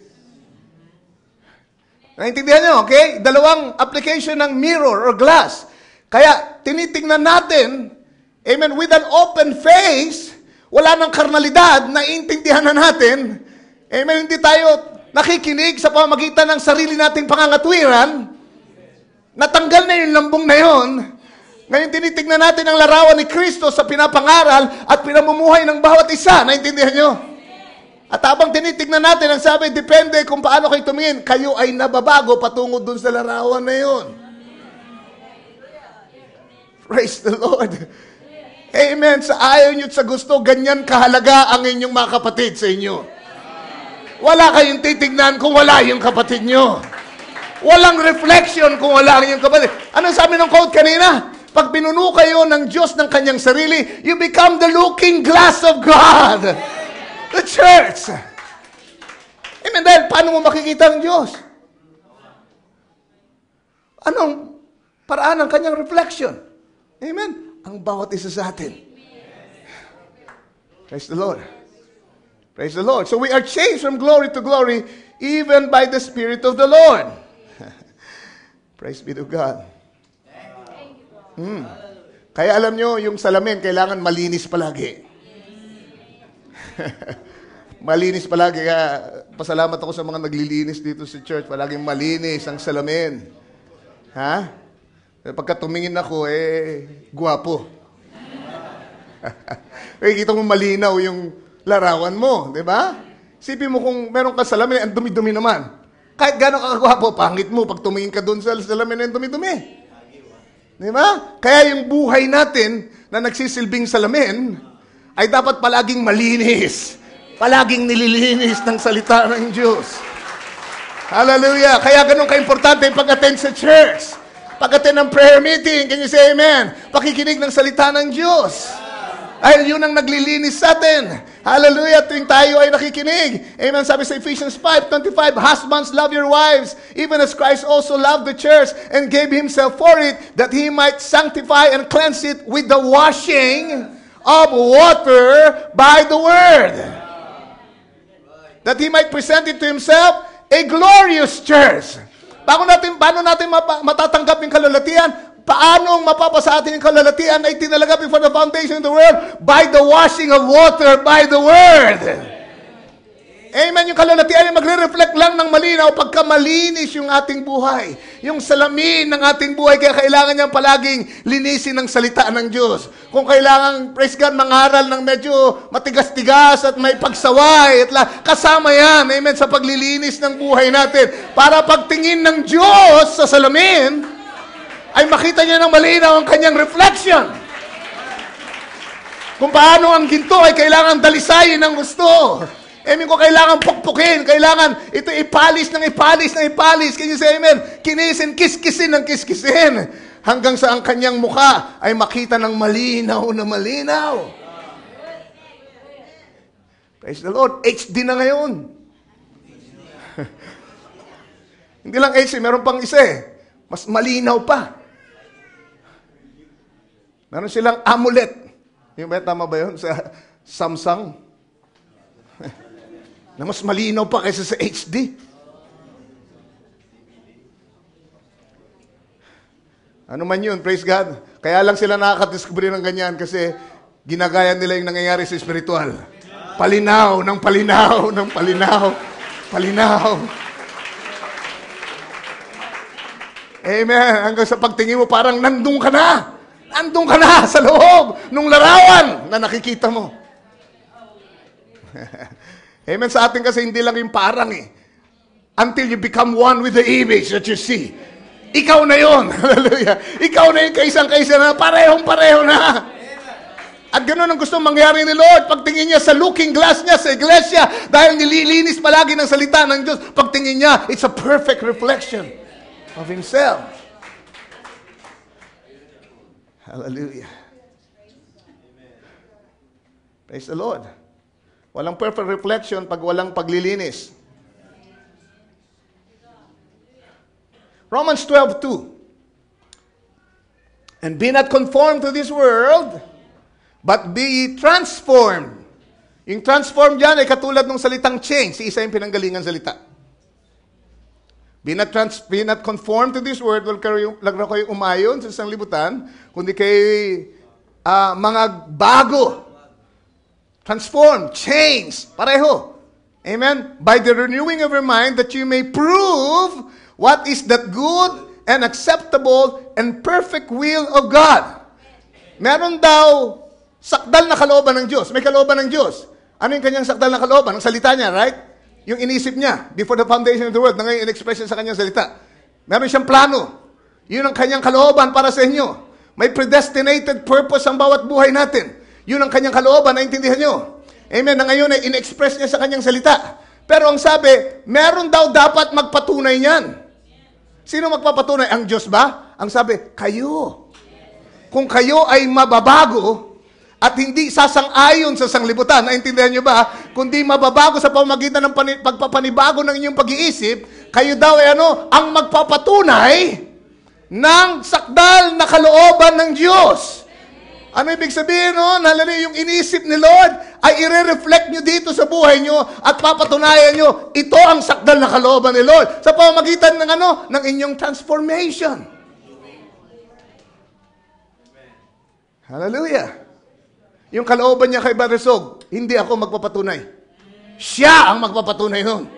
Naintindihan nyo, okay? Dalawang application ng mirror or glass. Kaya, tinitingnan natin, amen, with an open face, wala ng karnalidad, naiintindihan na natin, amen, hindi tayo nakikinig sa pamamagitan ng sarili nating pangangatwiran, natanggal na yung lambong na yon. Ngayon tinitignan natin ang larawan ni Kristo sa pinapangaral at pinamumuhay ng bawat isa. Naintindihan nyo? At habang tinitignan natin, ang sabi, depende kung paano kayo tumingin, kayo ay nababago patungo dun sa larawan na yon. Praise the Lord. Amen. Sa ayaw nyo at sa gusto, ganyan kahalaga ang inyong mga kapatid sa inyo. Wala kayong titignan kung wala yung kapatid nyo. Walang reflection kung wala yung kapatid. Anong sabi ng quote kanina? Pag pinuno kayo ng Diyos ng kanyang sarili, you become the looking glass of God. The church. Amen. Dahil paano mo makikita ang Diyos? Anong paraan ng kanyang reflection? Amen. Ang bawat isa sa atin. Praise the Lord. Praise the Lord. So we are changed from glory to glory even by the Spirit of the Lord. Praise be to God. Kaya alam nyo, yung salamin, kailangan malinis palagi. Malinis palagi. Kaya pasalamat ako sa mga naglilinis dito sa church. Palaging malinis ang salamin. Ha? Pagka tumingin ako, guwapo. Kita mo malinaw yung larawan mo, di ba? Sipin mo kung meron ka salamin, ang dumi-dumi naman. Kahit gano'n kakagwapo, pangit mo pag tumingin ka doon sa salamin na yung dumi-dumi. Di ba? Kaya yung buhay natin na nagsisilbing salamin ay dapat palaging malinis. Palaging nililinis ng salita ng Diyos. Hallelujah! Kaya ganun ka-importante pag-attend sa church. Pag-attend ng prayer meeting, can you say amen? Pakikinig ng salita ng Diyos. Ay, yun ang naglilinis sa atin. Hallelujah, tuwing tayo ay nakikinig. Amen, sabi sa Ephesians 5:25, husbands, love your wives, even as Christ also loved the church and gave himself for it, that he might sanctify and cleanse it with the washing of water by the word. That he might present it to himself a glorious church. Paano natin matatanggap yung kalalatian? Paano mapapasa atin yung kalalatian ay tinalaga before the foundation of the world? By the washing of water, by the word. Amen. Yung kalalatian ay magre-reflect lang ng malinaw pagka malinis yung ating buhay. Yung salamin ng ating buhay, kaya kailangan niyang palaging linisin ng salita ng Diyos. Kung kailangan, praise God, mangaral ng medyo matigas-tigas at may pagsaway, kasama yan, amen, sa paglilinis ng buhay natin. Para pagtingin ng Diyos sa salamin, ay makita niya ng malinaw ang kanyang reflection. Kung paano ang ginto ay kailangan dalisayin ng gusto. Amen, kung kailangan pukpukin, kailangan ito ipalis ng ipalis. Can you say amen? Kinisin, kiskisin ng kiskisin. Hanggang sa ang kanyang mukha ay makita ng malinaw na malinaw. Praise the Lord. HD na ngayon. Hindi lang HD, meron pang isa eh. Mas malinaw pa. Meron silang amulet. Yung ba, tama ba yun? Sa Samsung? Na mas malinaw pa kaysa sa HD. Ano man yun, praise God. Kaya lang sila nakakadiscover ng ganyan kasi ginagaya nila yung nangyayari sa spiritual. Palinaw, ng palinaw, ng palinaw, palinaw. Amen. Hanggang sa pagtingin mo, parang nandun ka na. Nandun ka na sa loob ng larawan na nakikita mo. Amen. Sa atin kasi hindi lang yung parang until you become one with the image that you see. Ikaw na yun. Hallelujah. Ikaw na yung kaisang-kaisa na, parehong-pareho na. At ganoon ang gusto mangyari ni Lord. Pagtingin niya sa looking glass niya sa iglesia, dahil nililinis palagi ng salita ng Diyos, pagtingin niya, it's a perfect reflection of Himself. Hallelujah. Praise the Lord. Walang perfect reflection pag walang paglilinis. Romans 12:2. And be not conformed to this world, but be ye transformed. Yung transform dyan ay katulad ng salitang change. Isa yung pinanggalingan salita. Be not conformed to this world, wag na kayo umayon sa sanglibutan, kundi kayo mga bago. Transform, change, pareho. Amen? By the renewing of your mind, that you may prove what is that good and acceptable and perfect will of God. Meron daw sakdal na kalooban ng Diyos. May kalooban ng Diyos. Ano yung kanyang sakdal na kalooban? Ang salita niya, right? Yung inisip niya, before the foundation of the world, na ngayon in-express sa kanyang salita. Meron siyang plano. Yun ang kanyang kalooban para sa inyo. May predestinated purpose ang bawat buhay natin. Yun ang kanyang kalooban, naintindihan nyo. Amen, na ngayon ay in-express niya sa kanyang salita. Pero ang sabi, meron daw dapat magpatunay niyan. Sino magpapatunay? Ang Diyos ba? Ang sabi, kayo. Kung kayo ay mababago at hindi sasang-ayon sa sanglibutan, naintindihan nyo ba? Kundi mababago sa pamamagitan ng pagpapanibago ng inyong pag-iisip, kayo daw ay ang magpapatunay ng sakdal na kalooban ng Diyos. Ano ibig sabihin nun? Hallelujah, yung inisip ni Lord ay i-reflect nyo dito sa buhay nyo at papatunayan nyo, ito ang sakdal na kalooban ni Lord sa pamamagitan ng ng inyong transformation. Hallelujah. Yung kalooban niya kay Barisog, hindi ako magpapatunay. Siya ang magpapatunay nun.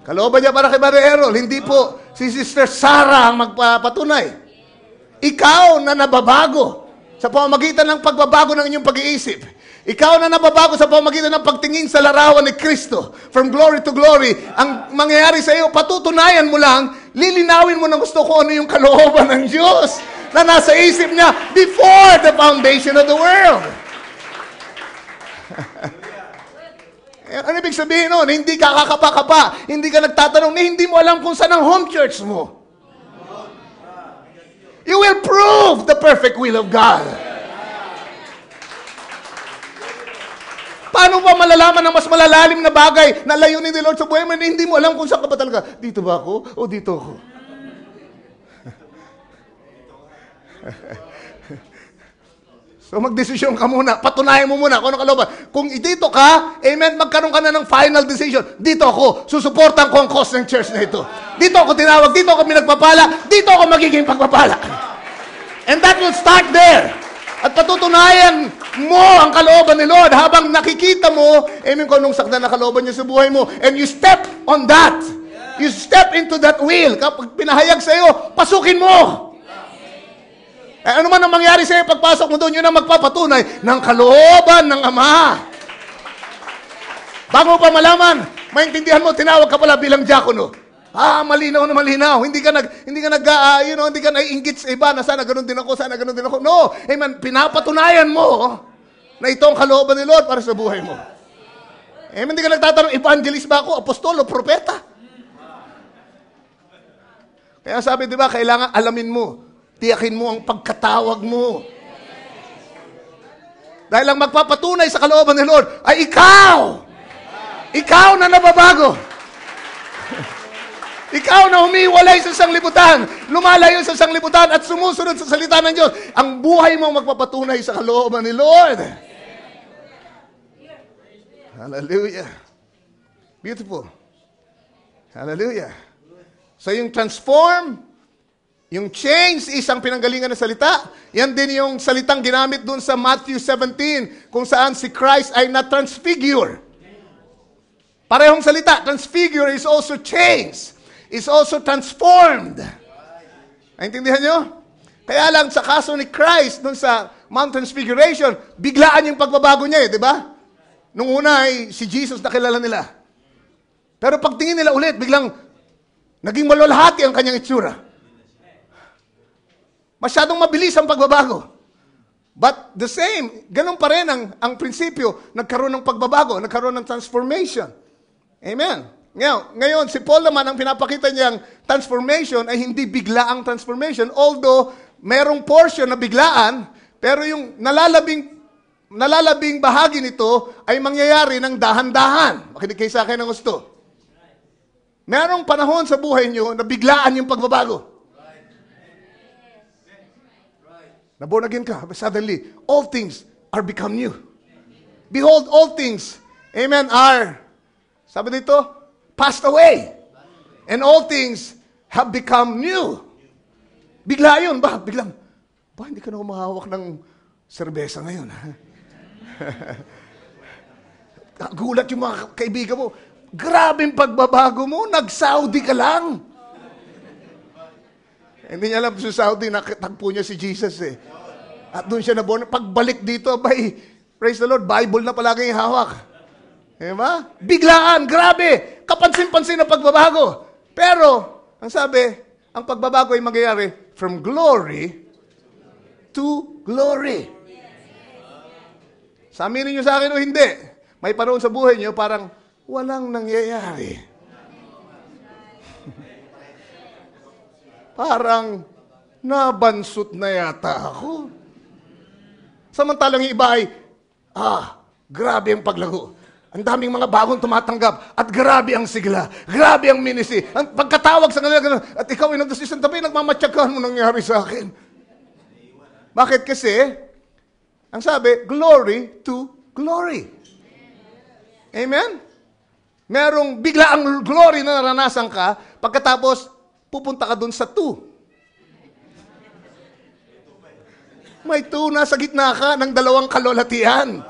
Kalooban niya para kay Brother Errol, hindi po si Sister Sarah ang magpapatunay. Ikaw na nababago sa pamamagitan ng pagbabago ng inyong pag-iisip. Ikaw na nababago sa pamamagitan ng pagtingin sa larawan ni Kristo. From glory to glory. Ang mangyayari sa iyo, patutunayan mo lang, lilinawin mo na gusto ko ano yung kalooban ng Diyos na nasa isip niya before the foundation of the world. Ano ibig sabihin nun? Hindi ka kakapa-kapa. Hindi ka nagtatanong, hindi mo alam kung saan ang home church mo. You will prove the perfect will of God. Paano ba malalaman ng mas malalalim na bagay na layunin ni Lord sa buhay mo? Hindi mo alam kung saan ka ba talaga. Dito ba ako? O dito ako? So magdesisyon ka muna. Patunayan mo muna kung ano kalooban. Kung dito ka, amen, magkaroon ka na ng final decision. Dito ako, susuportan ko ang cause ng church na ito. Dito ako tinawag, dito ako pinagpapala, dito ako magiging pagpapala. And that will start there. At patutunayan mo ang kalooban ni Lord habang nakikita mo, amen, kung anong sakda na kalooban niya sa buhay mo. And you step on that. You step into that will. Kapag pinahayag sa iyo, pasukin mo. Ano man ang mangyari sa iyo, pagpasok mo doon, yun ang magpapatunay ng kalooban ng Ama. Bago pa malaman, maintindihan mo, tinawag ka pala bilang diakono. Malinaw na malinaw. Hindi ka naiinggit sa iba na sana ganun din ako, sana ganun din ako. No, amen, pinapatunayan mo na ito ang kalooban ni Lord para sa buhay mo. Amen, hindi ka nagtatanong, evangelist ba ako, apostolo, propeta? Kaya sabi, di ba, kailangan alamin mo, tiyakin mo ang pagkatawag mo. Dahil ang magpapatunay sa kalooban ni Lord ay ikaw. Ikaw na nababago. Ikaw na humiwalay sa sanglibutan, lumalayo sa sanglibutan at sumusunod sa salita ng Diyos. Ang buhay mo magpapatunay sa kalooban ni Lord. Hallelujah. Beautiful. Hallelujah. So yung transform, Yung change isang pinanggalingan ng salita. Yan din yung salitang ginamit dun sa Matthew 17, kung saan si Christ ay na-transfigure. Parehong salita. Transfigure is also change. Is also transformed. Naintindihan nyo? Kaya lang sa kaso ni Christ dun sa Mount Transfiguration, biglaan yung pagbabago niya di ba? Nung una ay si Jesus na kilala nila. Pero pagtingin nila ulit, biglang naging malulhati ang kanyang itsura. Masyadong mabilis ang pagbabago. But the same, ganun pa rin ang prinsipyo, nagkaroon ng pagbabago, nagkaroon ng transformation. Amen. Ngayon, si Paul naman, ang pinapakita niyang transformation ay hindi biglaang transformation, although merong portion na biglaan, pero yung nalalabing bahagi nito ay mangyayari ng dahan-dahan. Makinig kayo sa akin ng gusto. Merong panahon sa buhay niyo na biglaan yung pagbabago. Na born again ka, suddenly, all things are become new. Behold, all things, amen, are, sabi dito, passed away. And all things have become new. Bigla yun, ba? Biglang, hindi ka na humahawak ng serbesa ngayon. Gulat yung mga kaibigan mo. Grabing pagbabago mo, nag-Saudi ka lang. Hindi niya alam sa Saudi, nakatagpo niya si Jesus At doon siya naborn. Pagbalik dito, praise the Lord, Bible na palagi yung hawak. Diba? Biglaan, grabe, kapansin-pansin na pagbabago. Pero, ang sabi, ang pagbabago ay mangyayari from glory to glory. Sa aminin niyo sa akin o hindi, may panahon sa buhay niyo parang walang nangyayari. Parang nabansot na yata ako. Samantalang yung iba ay, grabe ang paglago. Ang daming mga bagong tumatanggap at grabe ang sigla. Grabe ang ministry. Ang pagkatawag sa kanila, at ikaw ay nagdasisang tabi, nagmamatsyakan mo nangyari sa akin. Bakit? Kasi, ang sabi, glory to glory. Amen? Merong bigla ang glory na naranasan ka, pagkatapos, pupunta ka dun sa 2. May 2 na sa gitna ka ng 2 kalulatian.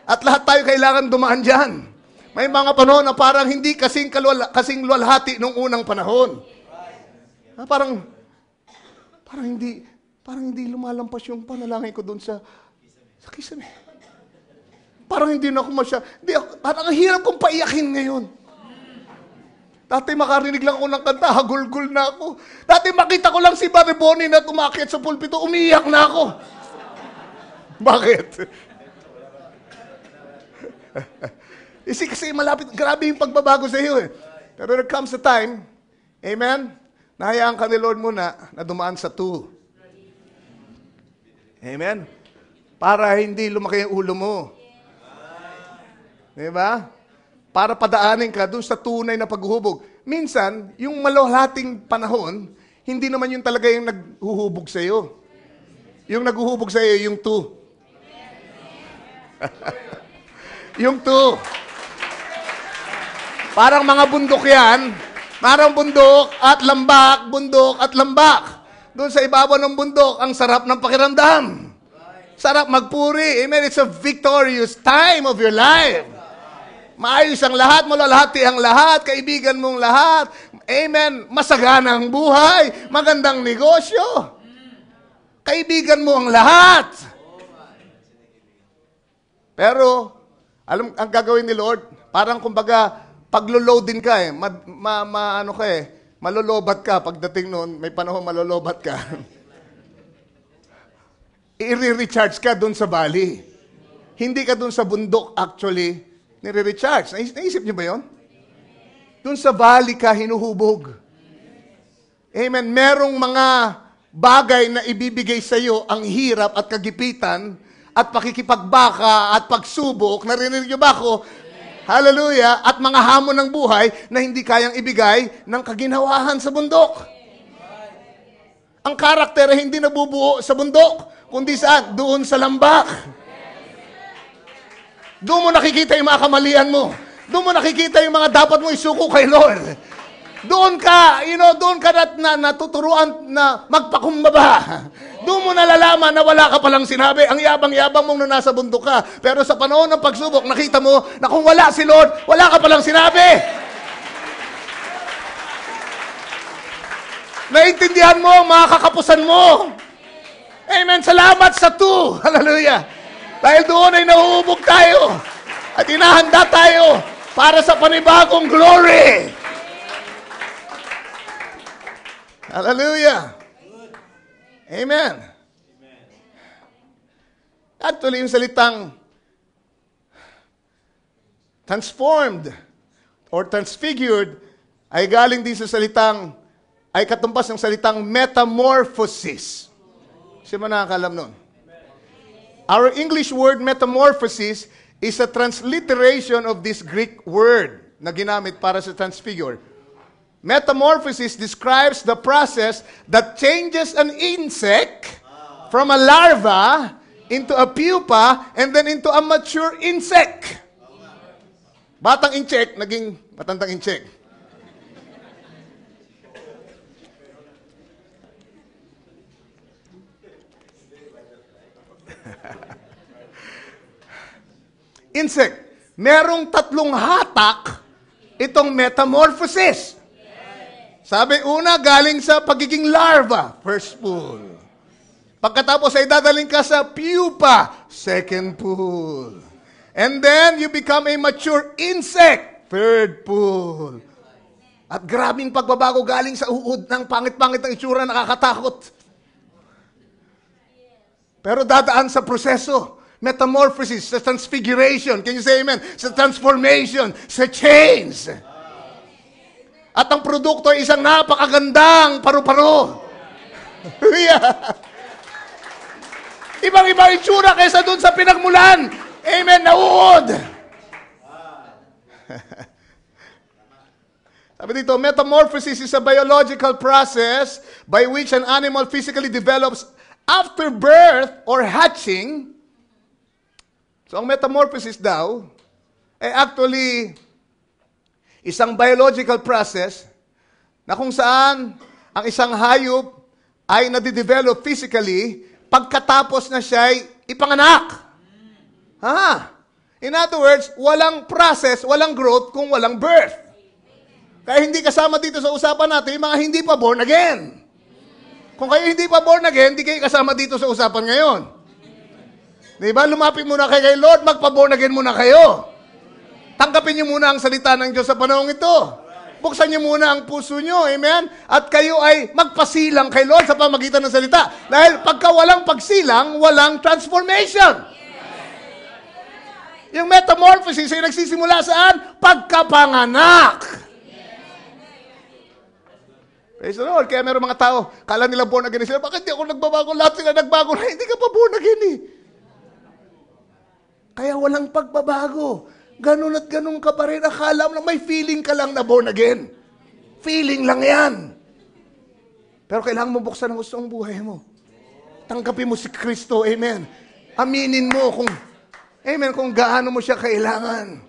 At lahat tayo kailangan dumaan dyan. May mga panahon na parang hindi kasing luwalhati nung unang panahon. Parang hindi lumalampas yung panalangin ko dun sa kisame. Parang hindi na ako parang ang hirap kong paiyakin ngayon. Dati makarinig lang ako ng kanta, hagulgul na ako. Dati makita ko lang si Brother Bonnie na tumakyat sa pulpito, umiyak na ako. Bakit? Kasi malapit, grabe yung pagbabago sa iyo Pero there comes a time, amen, nahayaan ka ni Lord muna na dumaan sa 2. Amen? Para hindi lumaki ang ulo mo. Diba? Para padaanin ka dun sa tunay na paghuhubog. Minsan, yung malulating panahon, hindi naman yun talaga yung naghuhubog sa iyo. Yung naghuhubog sa iyo, yung 2. Yung 2. Parang mga bundok yan. Parang bundok at lambak. Doon sa ibabaw ng bundok, ang sarap ng pakiramdam. Sarap magpuri. Amen. It's a victorious time of your life. Maayos ang lahat, malalahati ang lahat, kaibigan mong lahat. Amen. Masagana ang buhay, magandang negosyo. Kaibigan mo ang lahat. Pero, ang gagawin ni Lord, parang kumbaga, paglo-load din ka malolobat ka. Pagdating noon, may panahon malolobat ka. I-recharge ka dun sa valley. Hindi ka dun sa bundok actually nire-recharge. Naisip niyo ba yun? Dun sa valley ka hinuhubog. Amen. Merong mga bagay na ibibigay sa iyo ang hirap at kagipitan at pakikipagbaka at pagsubok. Narinig niyo ba ako? Hallelujah. At mga hamon ng buhay na hindi kayang ibigay ng kaginhawahan sa bundok. Ang karakter ay hindi nabubuo sa bundok, kundi saan? Doon sa lambak. Doon mo nakikita yung mga kamalian mo. Doon mo nakikita yung mga dapat mo isuko kay Lord. Doon ka, doon ka natuturuan na magpakumbaba. Doon mo nalalaman na wala ka palang sinabi. Ang yabang-yabang mong nasa bundok ka. Pero sa panahon ng pagsubok, nakita mo na kung wala si Lord, wala ka palang sinabi. Naintindihan mo ang mga kakapusan mo. Amen. Salamat sa Hallelujah. Dahil doon ay nahuhubog tayo. At inahanda tayo para sa panibagong glory. Hallelujah. Amen. Actually, yung salitang transformed or transfigured ay galing din sa salitang, ay katumpas ng salitang metamorphosis. Sino man nakakalam nun? Our English word metamorphosis is a transliteration of this Greek word na ginamit para sa transfigure. Metamorphosis describes the process that changes an insect from a larva into a pupa and then into a mature insect. Batang insect, naging matandang insect. Insect. Merong 3 hatak itong metamorphosis. Sabi, una, galing sa pagiging larva, first pool. Pagkatapos ay dadaling ka sa pupa, second pool. And then, you become a mature insect, third pool. At grabing pagbabago galing sa uod ng pangit-pangit ng itsura, nakakatakot. Pero dadaan sa proseso, metamorphosis, sa transfiguration, can you say amen? Sa transformation, sa change. At ang produkto ay isang napakagandang paru-paro. Ibang-ibang itsura kaysa dun sa pinagmulan. Amen, nauod. Sabi dito, metamorphosis is a biological process by which an animal physically develops after birth or hatching. So, ang metamorphosis daw ay actually isang biological process na kung saan ang isang hayop ay nadidevelop physically pagkatapos na siya'y ipanganak. In other words, walang process, walang growth kung walang birth. Kaya hindi kasama dito sa usapan natin yung mga hindi pa born again. Kung kayo hindi pa born again, hindi kayo kasama dito sa usapan ngayon. Diba? Lumapit muna kayo kay Lord, magpa-born again muna kayo. Tanggapin niyo muna ang salita ng Diyos sa panahong ito. Buksan niyo muna ang puso niyo, amen? At kayo ay magpasilang kay Lord sa pamagitan ng salita. Dahil pagka walang pagsilang, walang transformation. Yung metamorphosis ay nagsisimula saan? Pagkapanganak. Praise the Lord. Kaya meron mga tao, kala nila born again sila, bakit di ako nagbabago? Lahat sila nagbago na, hindi ka pa born again eh. Kaya walang pagbabago. Ganun at ganun ka pa rin. Akala mo na may feeling ka lang na born again. Feeling lang yan. Pero kailangan mo buksan ang gusto ng buhay mo. Tanggapin mo si Kristo. Amen. Aminin mo kung gaano mo siya kailangan.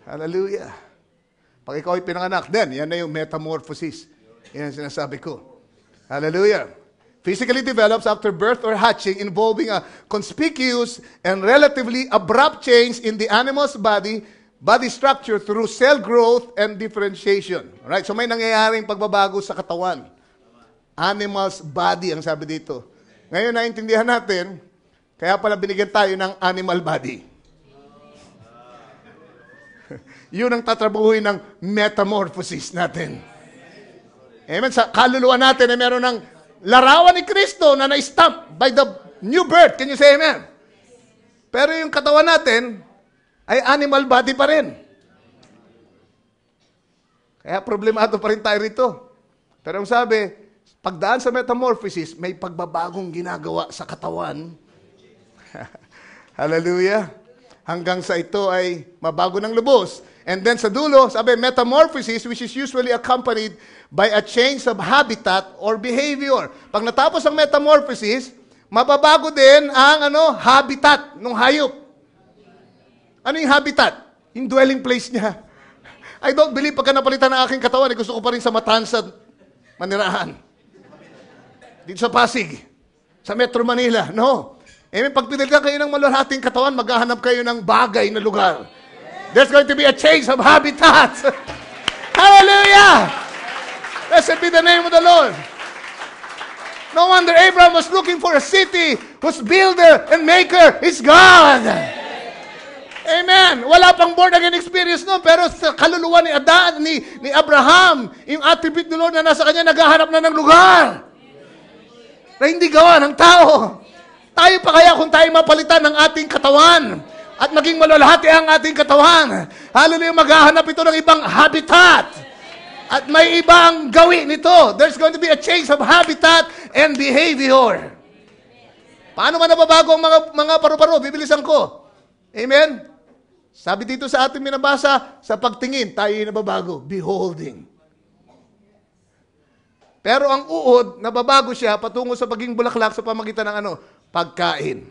Hallelujah. Pag ikaw ay pinanganak, then, yan na yung metamorphosis. Yan ang sinasabi ko. Hallelujah. Physically develops after birth or hatching, involving a conspicuous and relatively abrupt change in the animal's body structure through cell growth and differentiation. Alright? So may nangyayaring pagbabago sa katawan. Animal's body, ang sabi dito. Ngayon, naintindihan natin, kaya pala binigyan tayo ng animal body. Yun ang tatrabuhin ng metamorphosis natin. Amen? Sa kaluluwa natin ay meron ng larawan ni Kristo na na-stamp by the new birth. Can you say amen? Pero yung katawan natin ay animal body pa rin. Kaya problemado pa rin tayo rito. Pero ang sabi, pagdaan sa metamorphosis, may pagbabagong ginagawa sa katawan. Hallelujah. Hanggang sa ito ay mabago ng lubos. And then sa dulo, sabi, metamorphosis, which is usually accompanied by a change of habitat or behavior. Pag natapos ang metamorphosis, mababago din ang habitat ng hayop. Ano yung habitat? Yung dwelling place niya. I don't believe pagka napalitan ng aking katawan, gusto ko pa rin sa Matanzad, Manirahan. Dito sa Pasig, sa Metro Manila. No. Amen. Pag pinilitan kayo ng malalahating katawan, maghahanap kayo ng bagay na lugar. There's going to be a change of habitat. Hallelujah! Blessed be the name of the Lord. No wonder Abraham was looking for a city whose builder and maker is God. Amen. Wala pang born again experience noon, pero sa kaluluwa ni Abraham, yung attribute ni Lord na nasa kanya, naghahanap na ng lugar. Na hindi gawa ng tao. Tayo pa kaya kung tayo mapalitan ng ating katawan at maging malalahati ang ating katawan. Hallelujah, maghahanap ito ng ibang habitat. At may ibang gawin nito. There's going to be a change of habitat and behavior. Paano man nababago ang mga paru-paro? Bibilisan ko. Amen? Sabi dito sa ating minabasa, sa pagtingin, tayo nababago. Beholding. Pero ang uod, nababago siya patungo sa pagiging bulaklak sa pamagitan ng pagkain.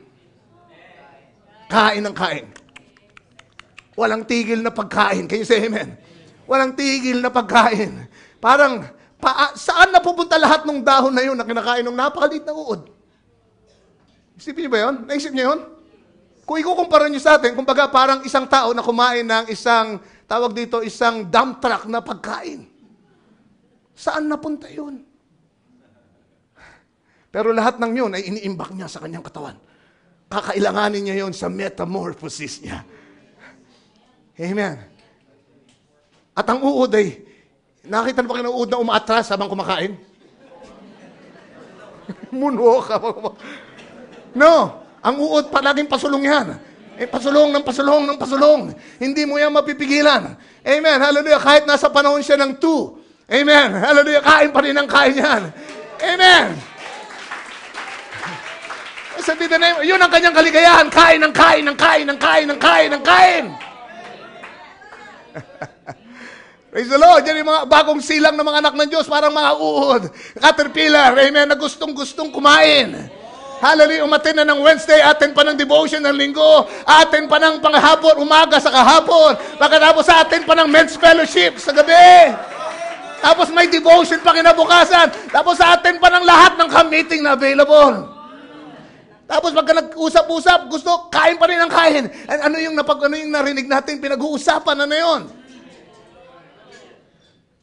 Kain ng kain. Walang tigil na pagkain. Can you say amen? Walang tigil na pagkain. Parang, saan napupunta lahat ng dahon na yun na kinakain ng napakaliit na uod? Isipin niyo ba yun? Naisip niyo yun? Kung ikukumpara niyo sa atin, kumbaga parang isang tao na kumain ng isang, tawag dito, isang dump truck na pagkain. Saan napunta yun? Pero lahat ng yun ay iniimbak niya sa kanyang katawan. Kakailanganin niya yun sa metamorphosis niya. Amen. At ang uod ay, nakita na ba kayo ng uod na umaatras habang kumakain? Moonwalk. No. Ang uod, palaging pasulong yan. Pasulong ng pasulong ng pasulong. Hindi mo yan mapipigilan. Amen. Hallelujah. Kahit nasa panahon siya ng 2. Amen. Hallelujah. Kain pa rin ang kain yan. Amen. Sabi na name, yun ang kanyang kaligayahan. Kain ng kain ng kain ng kain ng kain ng kain. Praise the Lord. Yan yung mga bagong silang ng mga anak ng Diyos. Parang mga uod. Caterpillar. Amen. Na gustong-gustong kumain. Hallelujah, umatin na ng Wednesday, atin pa ng devotion ng linggo, atin pa ng panghapon, umaga sa kahapon, pagkatapos atin pa ng men's fellowship sa gabi. Tapos may devotion pa kinabukasan, tapos atin pa ng lahat ng ka-meeting na available. Tapos pagka nag-usap-usap, gusto, kain pa rin ang kain. Ano yung narinig natin, pinag-uusapan, ano yun?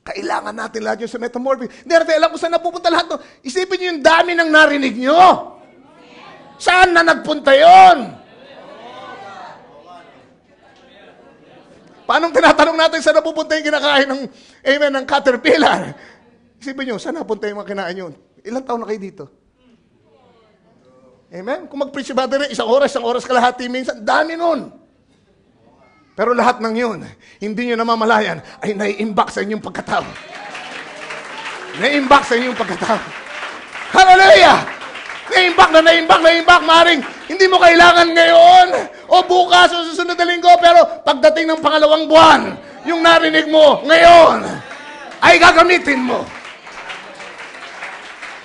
Kailangan natin lahat yung sa metamorphosis. Hindi natin alam kung saan napupunta lahat. Isipin nyo yung dami ng narinig nyo. Saan na nagpunta yun? Paano tinatanong natin saan napupunta yung kinakain ng caterpillar? Isipin nyo, saan napunta yung mga kinain yun? Ilang taon na kayo dito? Amen? Kung mag-preach ba rin, isang oras kalahati minsan, dami nun. Pero lahat ng yun, hindi nyo namamalayan, ay nai-imbak sa inyong pagkatao. Nai-imbak sa inyong pagkatao. Hallelujah! Naimbak, maring hindi mo kailangan ngayon o bukas o susunod na linggo, pero pagdating ng pangalawang buwan, yung narinig mo ngayon ay gagamitin mo.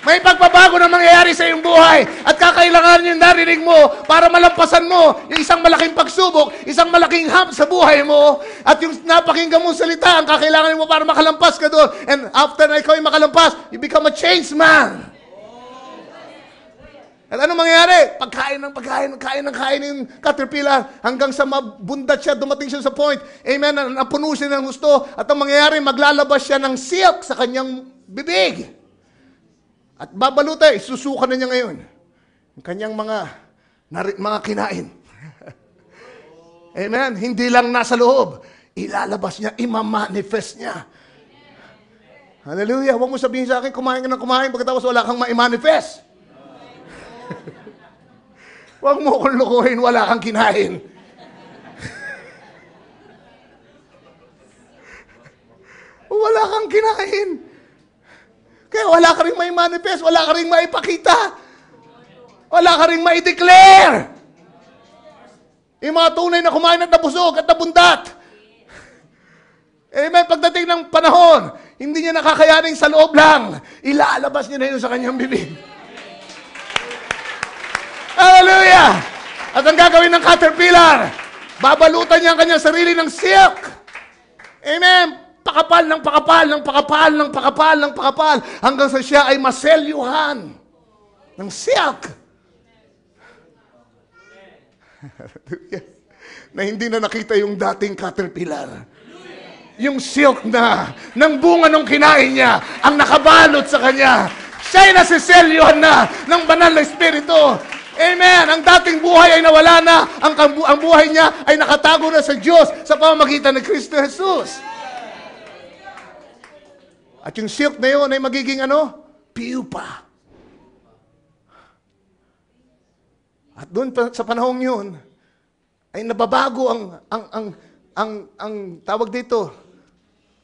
May pagbabago na mangyayari sa iyong buhay at kakailanganin yung narinig mo para malampasan mo yung isang malaking pagsubok, isang malaking hump sa buhay mo, at yung napakinggan mong salita ang kakailanganin mo para makalampas ka doon. And after na ikaw ay makalampas, you become a changed man. At ano mangyayari? Pagkain ng caterpillar hanggang sa mabundat siya, dumating siya sa point, amen, napuno siya ng gusto, at ang mangyayari, maglalabas siya ng silk sa kanyang bibig. At babalutay, susukan na niya ngayon ang kanyang mga kinain. Amen? Hindi lang nasa loob, ilalabas niya, imamanifest niya. Hallelujah. Huwag mo sabihin sa akin, kumain ka ng kumain, pagkatapos wala kang ma-manifest. Huwag mo kong lukuhin, wala kang kinain. Wala kang kinain. Kaya wala ka rin may manifest, wala ka rin maipakita. Wala ka rin mai-declare. Yung mga tunay na kumain at nabusog at nabundat. Amen. Pagdating ng panahon, hindi niya nakakayanin sa loob lang. Ilalabas niya na yun sa kanyang bibig. Hallelujah! At ang gagawin ng caterpillar, babalutan niya ang kanyang sarili ng silk. Amen. Pakapal ng pakapal, ng pakapal, ng pakapal, ng pakapal, hanggang sa siya ay maselyuhan ng silk. Na hindi na nakita yung dating caterpillar. Yung silk na, ng bunga ng kinain niya, ang nakabalot sa kanya. Siya'y nasiselyuhan na ng banal na Espiritu. Amen. Ang dating buhay ay nawala na. Ang buhay niya ay nakatago na sa Diyos sa pamamagitan ng Kristo Jesus. At yung silk na yun ay magiging pupa. At doon sa panahong yun, ay nababago ang tawag dito,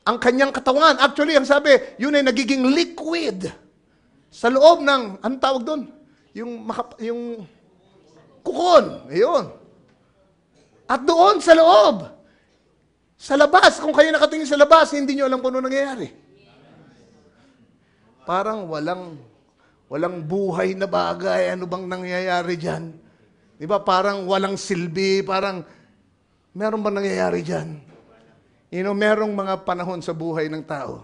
ang kanyang katawan. Actually, ang sabi, yun ay nagiging liquid. Sa loob ng, anong tawag doon? Yung kukon. Ayun. At doon sa loob, sa labas, kung kayo nakatingin sa labas, hindi nyo alam kung ano nangyayari. Parang walang buhay na bagay. Ano bang nangyayari dyan? Di ba? Parang walang silbi. Parang, meron bang nangyayari dyan? Merong mga panahon sa buhay ng tao.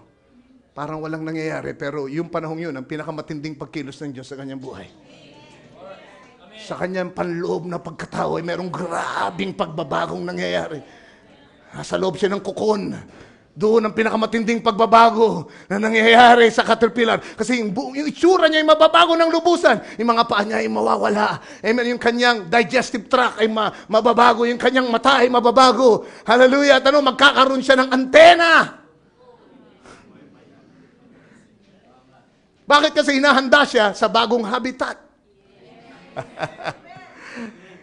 Parang walang nangyayari. Pero yung panahon yun, ang pinakamatinding pagkilos ng Diyos sa kanyang buhay. Sa kanyang panloob na pagkatao ay merong grabing pagbabagong nangyayari. Nasa loob siya ng kukon. Doon ang pinakamatinding pagbabago na nangyayari sa caterpillar. Kasi yung itsura niya ay mababago ng lubusan. Yung mga paa niya ay mawawala. Amen. Yung kanyang digestive tract ay mababago. Yung kanyang mata ay mababago. Hallelujah. At magkakaroon siya ng antena. Bakit? Kasi hinahanda siya sa bagong habitat.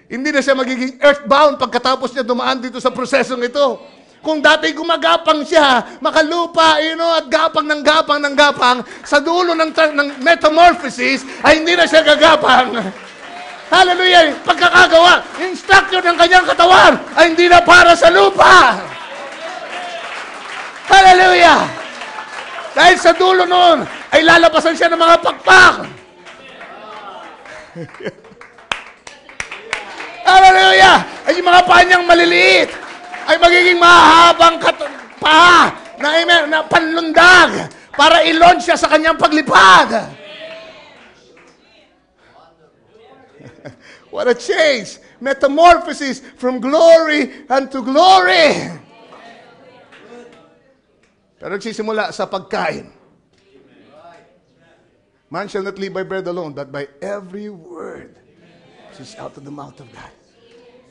Hindi na siya magiging earthbound pagkatapos niya dumaan dito sa prosesong ito. Kung dati gumagapang siya, makalupa, at gapang ng gapang ng gapang, sa dulo ng metamorphosis, ay hindi na siya gagapang. Hallelujah! Pagkakagawa, yung structure ng kanyang katawan, ay hindi na para sa lupa. Hallelujah! Dahil sa dulo noon, ay lalabasan siya ng mga pakpak. Hallelujah! Ay yung mga paa niyang maliliit, ay magiging mahabang paa na panlundag para i-launch siya sa kanyang paglipad. What a change! Metamorphosis from glory unto glory. Pero nagsisimula sa pagkain. Man shall not live by bread alone, but by every word which is out of the mouth of God.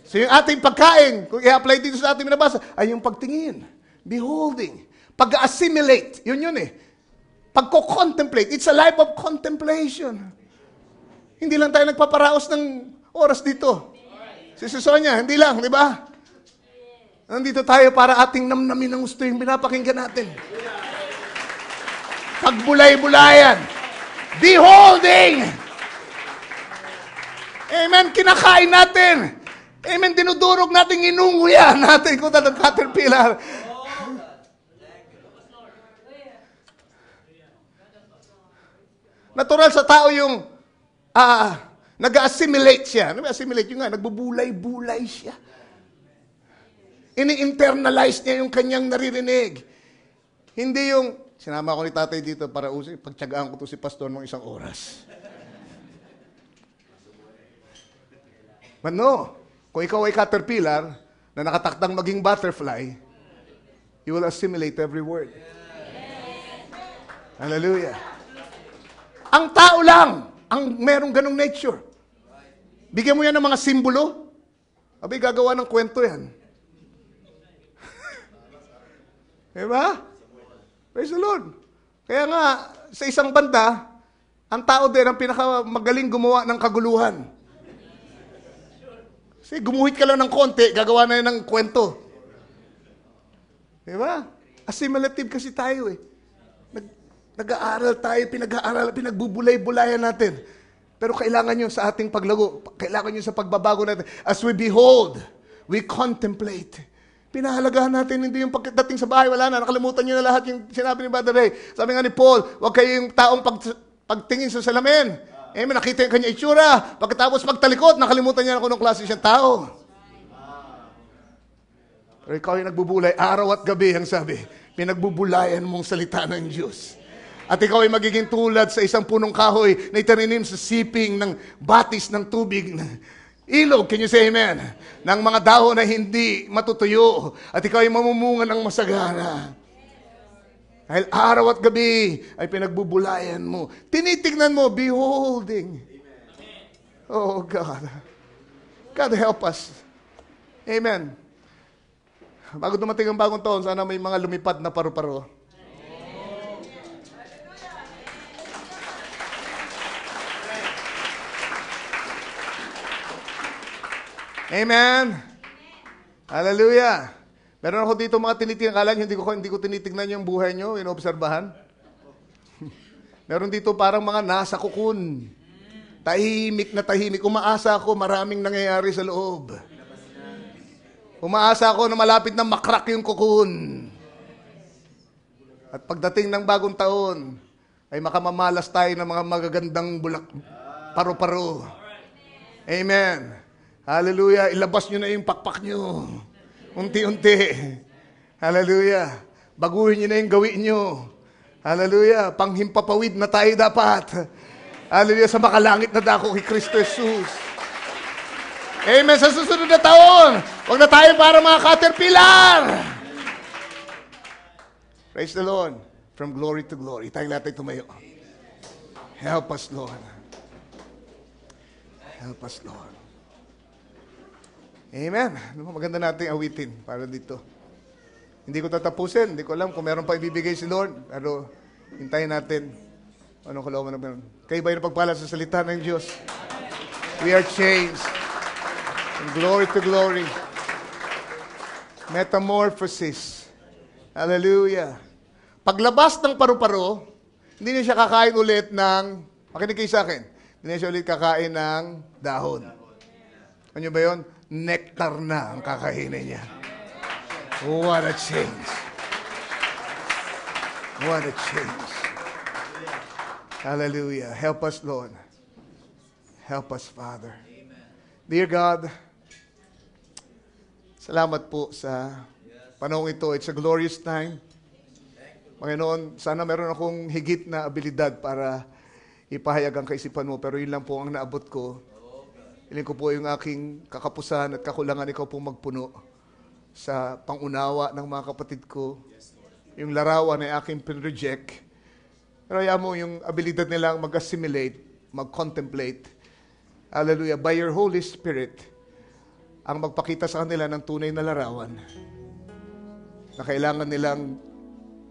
So yung ating pagkain, kung i-apply dito sa ating binabasa, ay yung pagtingin, beholding, pag-assimilate, yun pagko-contemplate. It's a life of contemplation. Hindi lang tayo nagpaparaos ng oras dito. Si Sonia, hindi lang, di ba? Nandito tayo para ating namnamin ng gusto yung pinapakinggan natin. Pagbulay-bulayan, beholding. Amen, kinakain natin. Amen, dinudurog natin, inunguyan natin kung ng caterpillar. Natural sa tao yung nag-assimilate siya. Nag-assimilate yung nagbubulay-bulay siya. Ini-internalize niya yung kanyang naririnig. Hindi yung, sinama ko ni tatay dito para pagtyagaan ko to si pastor ng 1 oras. But no. Kung ikaw ay caterpillar na nakatakdang maging butterfly, you will assimilate every word. Hallelujah. Ang tao lang ang merong ganong nature. Bigyan mo yan ng mga simbolo, abay gagawa ng kwento yan. Diba? Praise the Lord. Kaya nga, sa isang banda, ang tao din ang pinakamagaling gumawa ng kaguluhan. Kasi gumuhit ka lang ng konti, gagawa na yun ng kwento. Diba? Assimilative kasi tayo eh. Nag-aaral tayo, pinagbubulay-bulayan natin. Pero kailangan yun sa ating paglago. Kailangan yun sa pagbabago natin. As we behold, we contemplate. Pinahalagahan natin, hindi yung pagdating sa bahay, wala na. Nakalimutan nyo na lahat yung sinabi ni Brother Ray. Sabi nga ni Paul, huwag kayong taong pagtingin sa salamin. Nakita yung kanya itsura. Pagkatapos magtalikot, nakalimutan niya na kung anong klase siyang tao. Pero ikaw ay nagbubulay araw at gabi, ang sabi. Pinagbubulayan mong salita ng Diyos. At ikaw ay magiging tulad sa isang punong kahoy na itaninim sa siping ng batis ng tubig. Ilog, can you say amen? Ng mga dahon na hindi matutuyo. At ikaw ay mamumunga ng masagana. Dahil araw at gabi ay pinagbubulayan mo. Tinitignan mo, beholding. Oh God. God help us. Amen. Bago dumating ang bagong taon, sana may mga lumipad na paru-paro. Amen. Hallelujah. Meron ako dito mga tinitingnan. Kala nyo, hindi ko tinitingnan yung buhay nyo, inoobserbahan. Meron dito parang mga nasa kukun. Tahimik na tahimik. Umaasa ako, maraming nangyayari sa loob. Umaasa ako na malapit na makrak yung kukun. At pagdating ng bagong taon, ay makamamalas tayo ng mga magagandang paru-paro. Amen. Hallelujah. Ilabas nyo na yung pakpak nyo. Unti-unti. Hallelujah. Baguhin nyo na yung gawin nyo. Hallelujah. Panghimpapawid na tayo dapat. Hallelujah. Sa makalangit na dako kay Kristo Jesus. Amen. Sa susunod na taon, huwag na tayo para mga caterpillar. Praise the Lord. From glory to glory. Tayong lahat ay tumayo. Help us, Lord. Help us, Lord. Amen. Maganda natin awitin para dito. Hindi ko tatapusin. Hindi ko alam kung meron pa ibibigay si Lord. Pero hintayin natin. Anong kalooban na meron? Kayo ba yung pagpala sa salita ng Diyos? We are changed. From glory to glory. Metamorphosis. Hallelujah. Paglabas ng paru-paro, hindi niya siya kakain ulit ng, makinig kayo sa akin, hindi niya siya ulit kakain ng dahon. Ano ba yun? Nectar na ang kakainin niya. What a change. What a change. Hallelujah. Help us, Lord. Help us, Father. Dear God, salamat po sa panahong ito. It's a glorious time. Panginoon, sana meron akong higit na abilidad para ipahayag ang kaisipan mo. Pero yun lang po ang naabot ko. Hiling ko po yung aking kakapusan at kakulangan, ikaw pong magpuno sa pangunawa ng mga kapatid ko. Yung larawan ay aking pinreject. Pero ayaw mo yung abilidad nilang mag-assimilate, mag-contemplate. Hallelujah. By your Holy Spirit, ang magpakita sa kanila ng tunay na larawan na kailangan nilang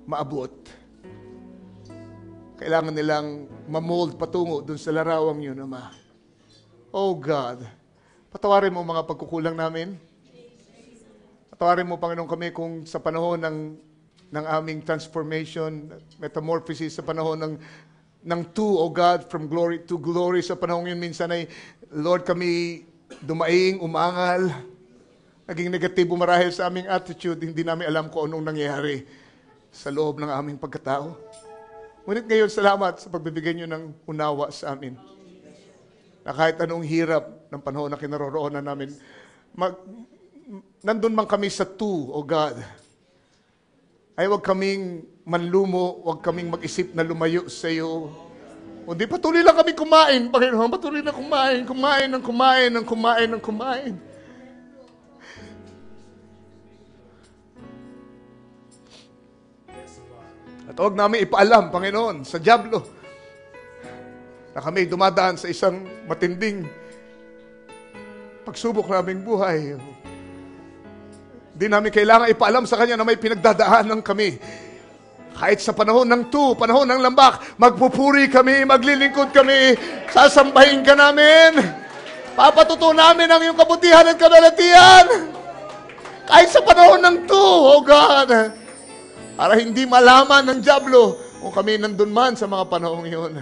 maabot. Kailangan nilang mamold patungo dun sa larawang yun, Ama. Oh God, patawarin mo mga pagkukulang namin. Patawarin mo, Panginoon, kami kung sa panahon ng aming transformation, metamorphosis, sa panahon ng two, oh God, from glory to glory, sa panahon yun minsan ay, Lord, kami dumaing, umangal, naging negatibo marahil sa aming attitude, hindi namin alam kung anong nangyayari sa loob ng aming pagkatao. Ngunit ngayon, salamat sa pagbibigay nyo ng unawa sa amin. Na kahit anong hirap ng panahon na kinaroroonan namin, nandun man kami sa two, O God, ay huwag kaming manlumo, huwag kaming mag-isip na lumayo sa iyo. Kundi patuloy lang kami kumain, Panginoon, patuloy na kumain ng kumain, ng kumain, ng kumain. At huwag namin ipaalam, Panginoon, sa dyablo, na kami dumadaan sa isang matinding pagsubok naming buhay. Hindi namin kailangan ipaalam sa Kanya na may pinagdadaanan kami. Kahit sa panahon ng panahon ng lambak, magpupuri kami, maglilingkod kami, sasambahin ka namin. Papatuto namin ang iyong kabutihan at kabalatian. Kahit sa panahon ng oh God, para hindi malaman ng dyablo kung kami nandun man sa mga panahong yun.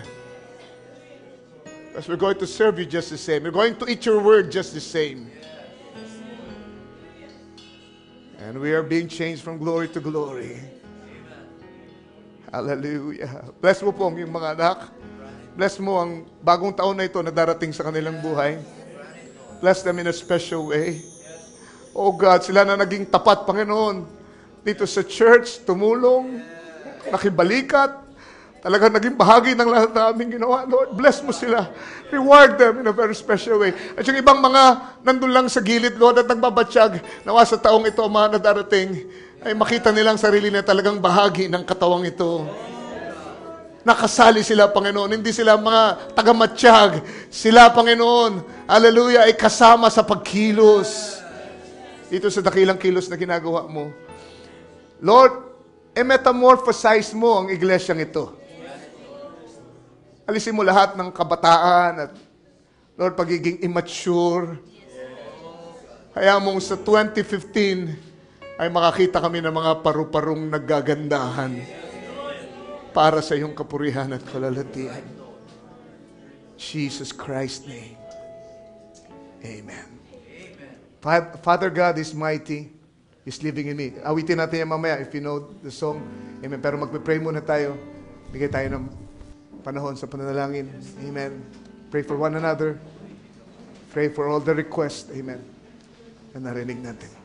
Because we're going to serve you just the same. We're going to eat your word just the same. And we are being changed from glory to glory. Hallelujah. Bless mo po ang iyong mga anak. Bless mo ang bagong taon na ito na darating sa kanilang buhay. Bless them in a special way. Oh God, sila na naging tapat, Panginoon, dito sa church, tumulong, nakibalikat, talagang naging bahagi ng lahat na aming ginawa. Lord, bless mo sila. Reward them in a very special way. At yung ibang mga nandun lang sa gilid, Lord, at nagbabatsyag, nawa sa taong ito, mga na darating, ay makita nilang sarili na talagang bahagi ng katawang ito. Nakasali sila, Panginoon. Hindi sila mga tagamatsyag. Sila, Panginoon, hallelujah, ay kasama sa pagkilos. Dito sa dakilang kilos na ginagawa mo. Lord, metamorphosize mo ang iglesyang ito. Alisin mo lahat ng kabataan at, Lord, pagiging immature. Kaya mong sa 2015 ay makakita kami ng mga paru-parong naggagandahan para sa iyong kapurihan at kalalatian. Jesus Christ's name. Amen. Father God is mighty, is living in me. Awitin natin yan mamaya if you know the song. Amen. Pero magpe-pray muna tayo. Bigay tayo ng panahon sa pananalangin. Amen. Pray for one another. Pray for all the requests. Amen. Na narinig natin.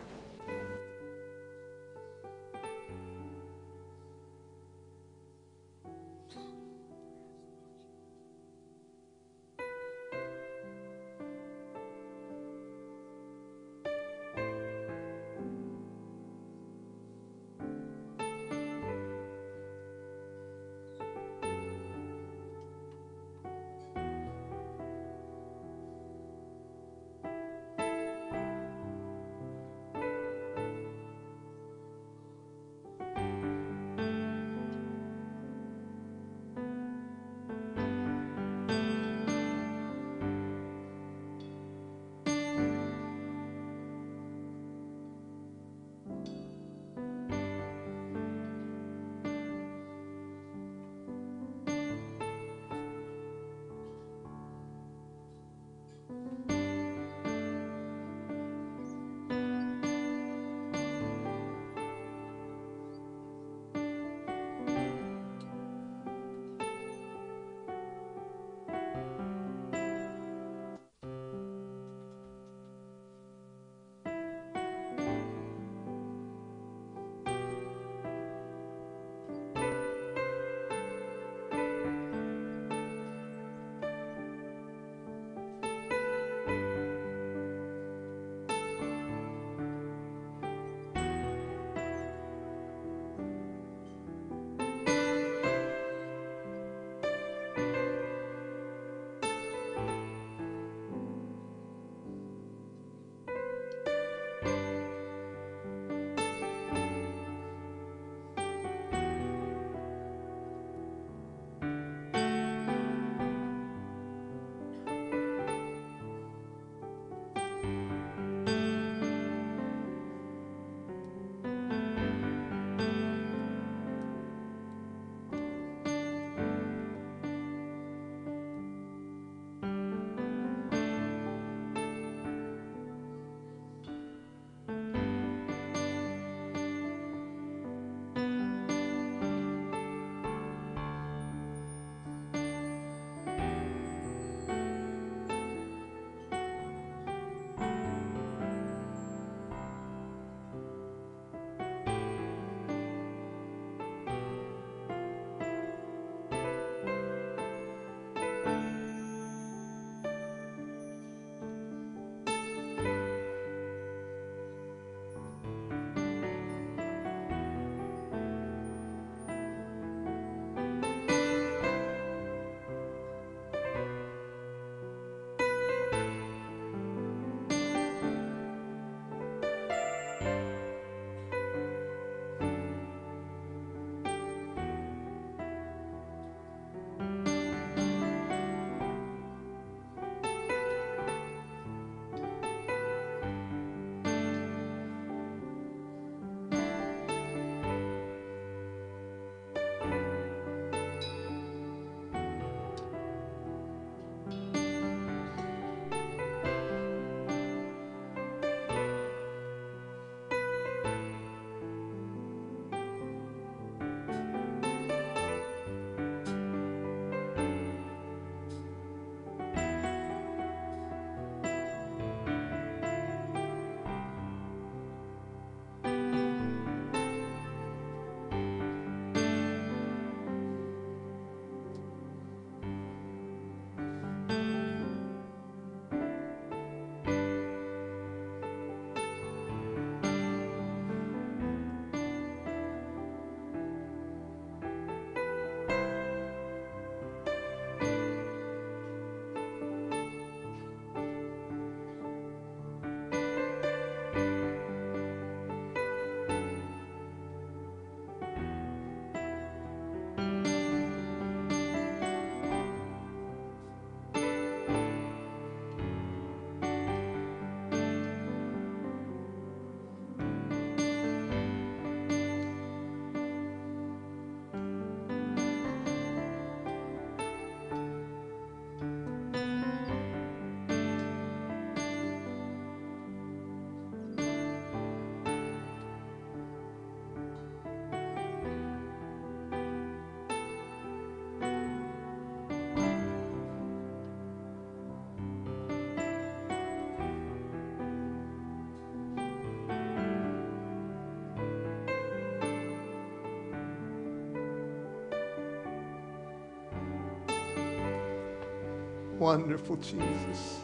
Wonderful Jesus.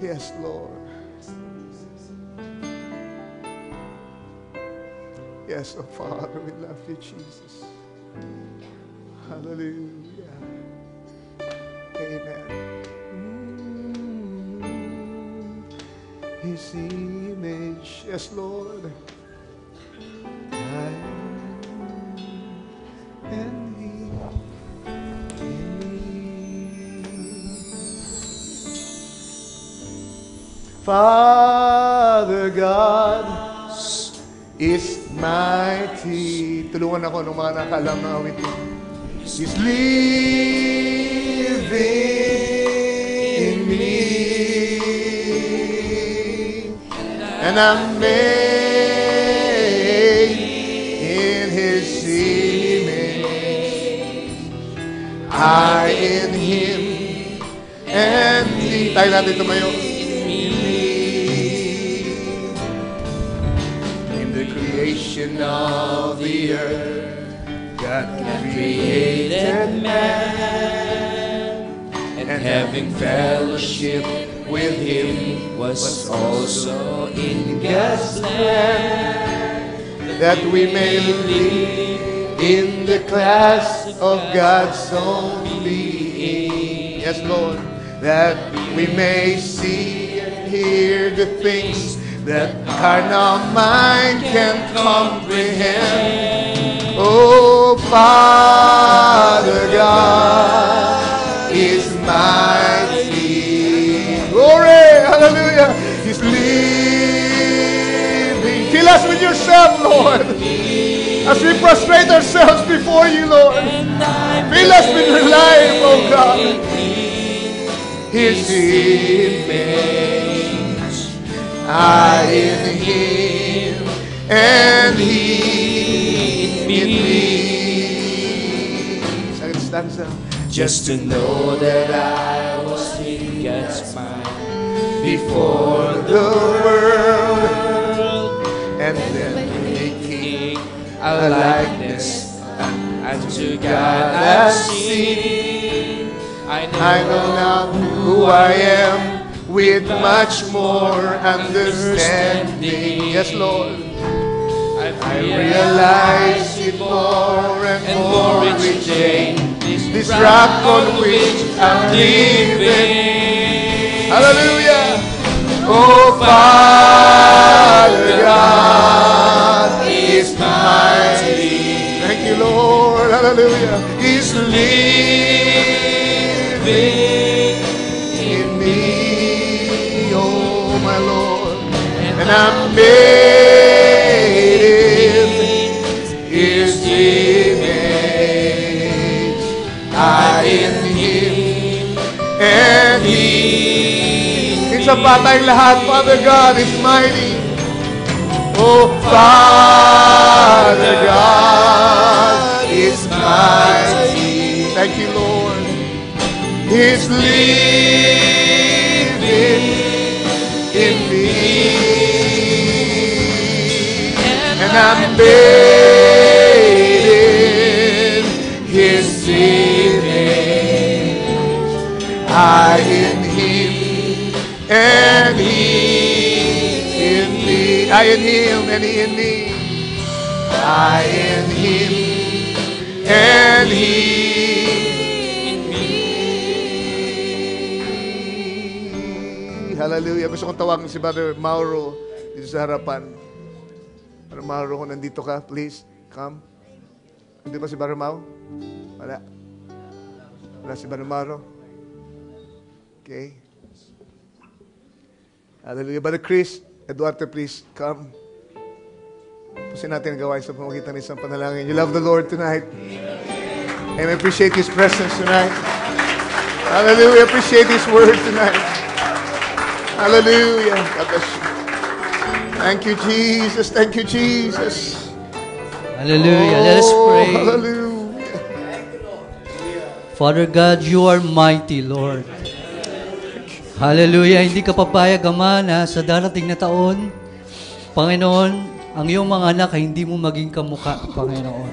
Yes, Lord. Yes, oh Father, we love you, Jesus. Hallelujah. Amen. His image, yes, Lord. I and He in me. Father God is mighty. Tulungan ako ng mga nakalam ng awitin. He's living in me, and I'm made in His image. I in Him, and He. Tayo natin tumayo. Of the earth, God created man, and having fellowship with Him was also in God's plan, that we may live in the class of God's own being. Yes, Lord, that we may see and hear the things that carnal mind can comprehend. Oh, Father God is mighty. Glory, hallelujah. He's living. Fill us with yourself, Lord. As we prostrate ourselves before you, Lord. Fill us with your life, oh God. His image. I in Him, and He in me. Second stanza. Just to know that I was in God's mind before the world, and then making a likeness unto God I've seen. I know now who I am, with much more understanding. Yes, Lord. I realize it more and more each day. This rock on which I'm living. Hallelujah. Oh, Father God is mighty. Thank you, Lord. Hallelujah. He's living. And I'm made in His image. I in Him, and He. Minsan pa tayong lahat, Father God is mighty. Oh, Father God is mighty. Thank you, Lord. He's living in me. And I'm made in His image. I in Him, and He in me. I in Him, and He in me. I in Him, and He in me. Hallelujah. Gusto kong tawagan si Brother Mauro dito sa harapan. Brother Mauro, kung nandito ka, please, come. Hindi ba si Brother Mau? Wala. Wala si Brother Mauro. Okay. Hallelujah. Brother Chris, Eduardo, please, come. Pusin natin ang gawain sa pamagitan ng isang panalangin. You love the Lord tonight. And we appreciate His presence tonight. Hallelujah. Appreciate His word tonight. Hallelujah. God bless you. Thank you, Jesus. Thank you, Jesus. Hallelujah. Let us pray. Hallelujah. Father God, you are mighty, Lord. Hallelujah. Hindi ka papayag, Ama, na sa darating na taon, Panginoon, ang iyong mga anak ay hindi mo maging kamukha, Panginoon.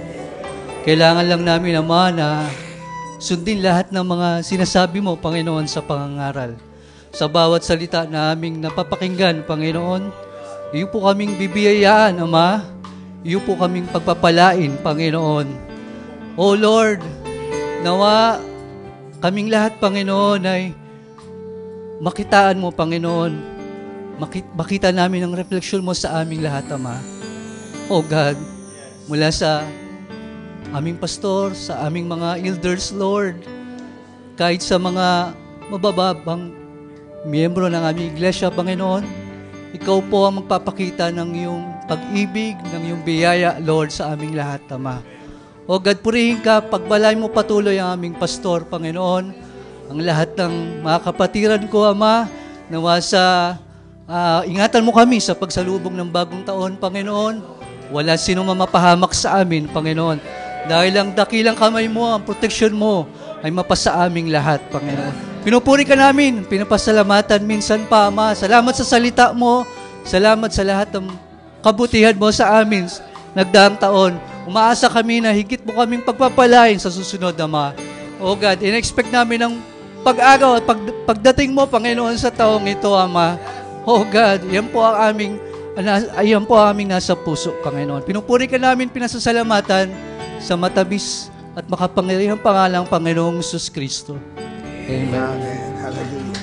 Kailangan lang namin, Ama, na sundin lahat ng mga sinasabi mo, Panginoon, sa pangangaral. Sa bawat salita na aming napapakinggan, Panginoon, iyo po kaming bibiyayaan, Ama. Iyo po kaming pagpapalain, Panginoon. O Lord, nawa kaming lahat, Panginoon, ay makitaan mo, Panginoon. Makita namin ang refleksyon mo sa aming lahat, Ama. O God, mula sa aming pastor, sa aming mga elders, Lord, kahit sa mga mabababang miyembro ng aming iglesia, Panginoon, ikaw po ang magpapakita ng iyong pag-ibig, ng iyong biyaya, Lord, sa aming lahat, Ama. O God, purihin ka, pagbalay mo patuloy ang aming pastor, Panginoon, ang lahat ng mga kapatiran ko, Ama, nawa sa ingatan mo kami sa pagsalubong ng bagong taon, Panginoon. Wala sino mapahamak sa amin, Panginoon. Dahil ang dakilang kamay mo, ang proteksyon mo, ay mapasa aming lahat, Panginoon. Pinupuri ka namin, pinapasalamatan minsan pa, Ama. Salamat sa salita mo, salamat sa lahat ng kabutihan mo sa amin nagdaang taon. Umaasa kami na higit mo kaming pagpapalain sa susunod, Ama. O God, in-expect namin ang pag-agaw at pagdating mo, Panginoon, sa taong ito, Ama. O God, yan po ang aming nasa puso, Panginoon. Pinupuri ka namin, pinasasalamatan sa matabis at makapangyarihang pangalang Panginoong Jesus Kristo. Amen. Amen. Hallelujah.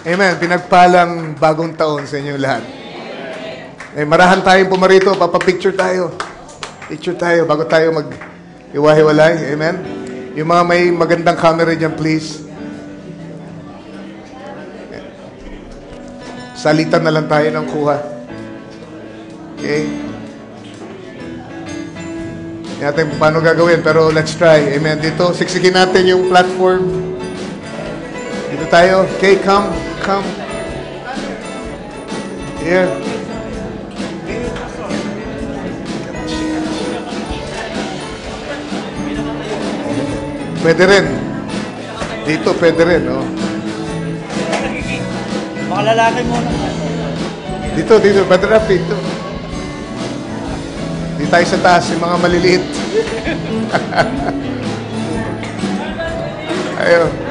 Amen. Pinagpalang bagong taon sa inyo lahat. Marahan tayong pumarito. Papapicture tayo. Picture tayo bago tayo mag-iwahiwalay. Amen. Yung mga may magandang camera dyan, please. Salitan na lang tayo ng kuha. Okay? Hindi natin paano gagawin, pero let's try. Amen. Dito, siksikin natin yung platform. Dito tayo. Okay, come. Here. Pwede rin. Dito, pwede rin, no? Baka lalaki mo na. Dito. Badrap, dito. Di tayo sa taas, yung mga maliliit. Ayun.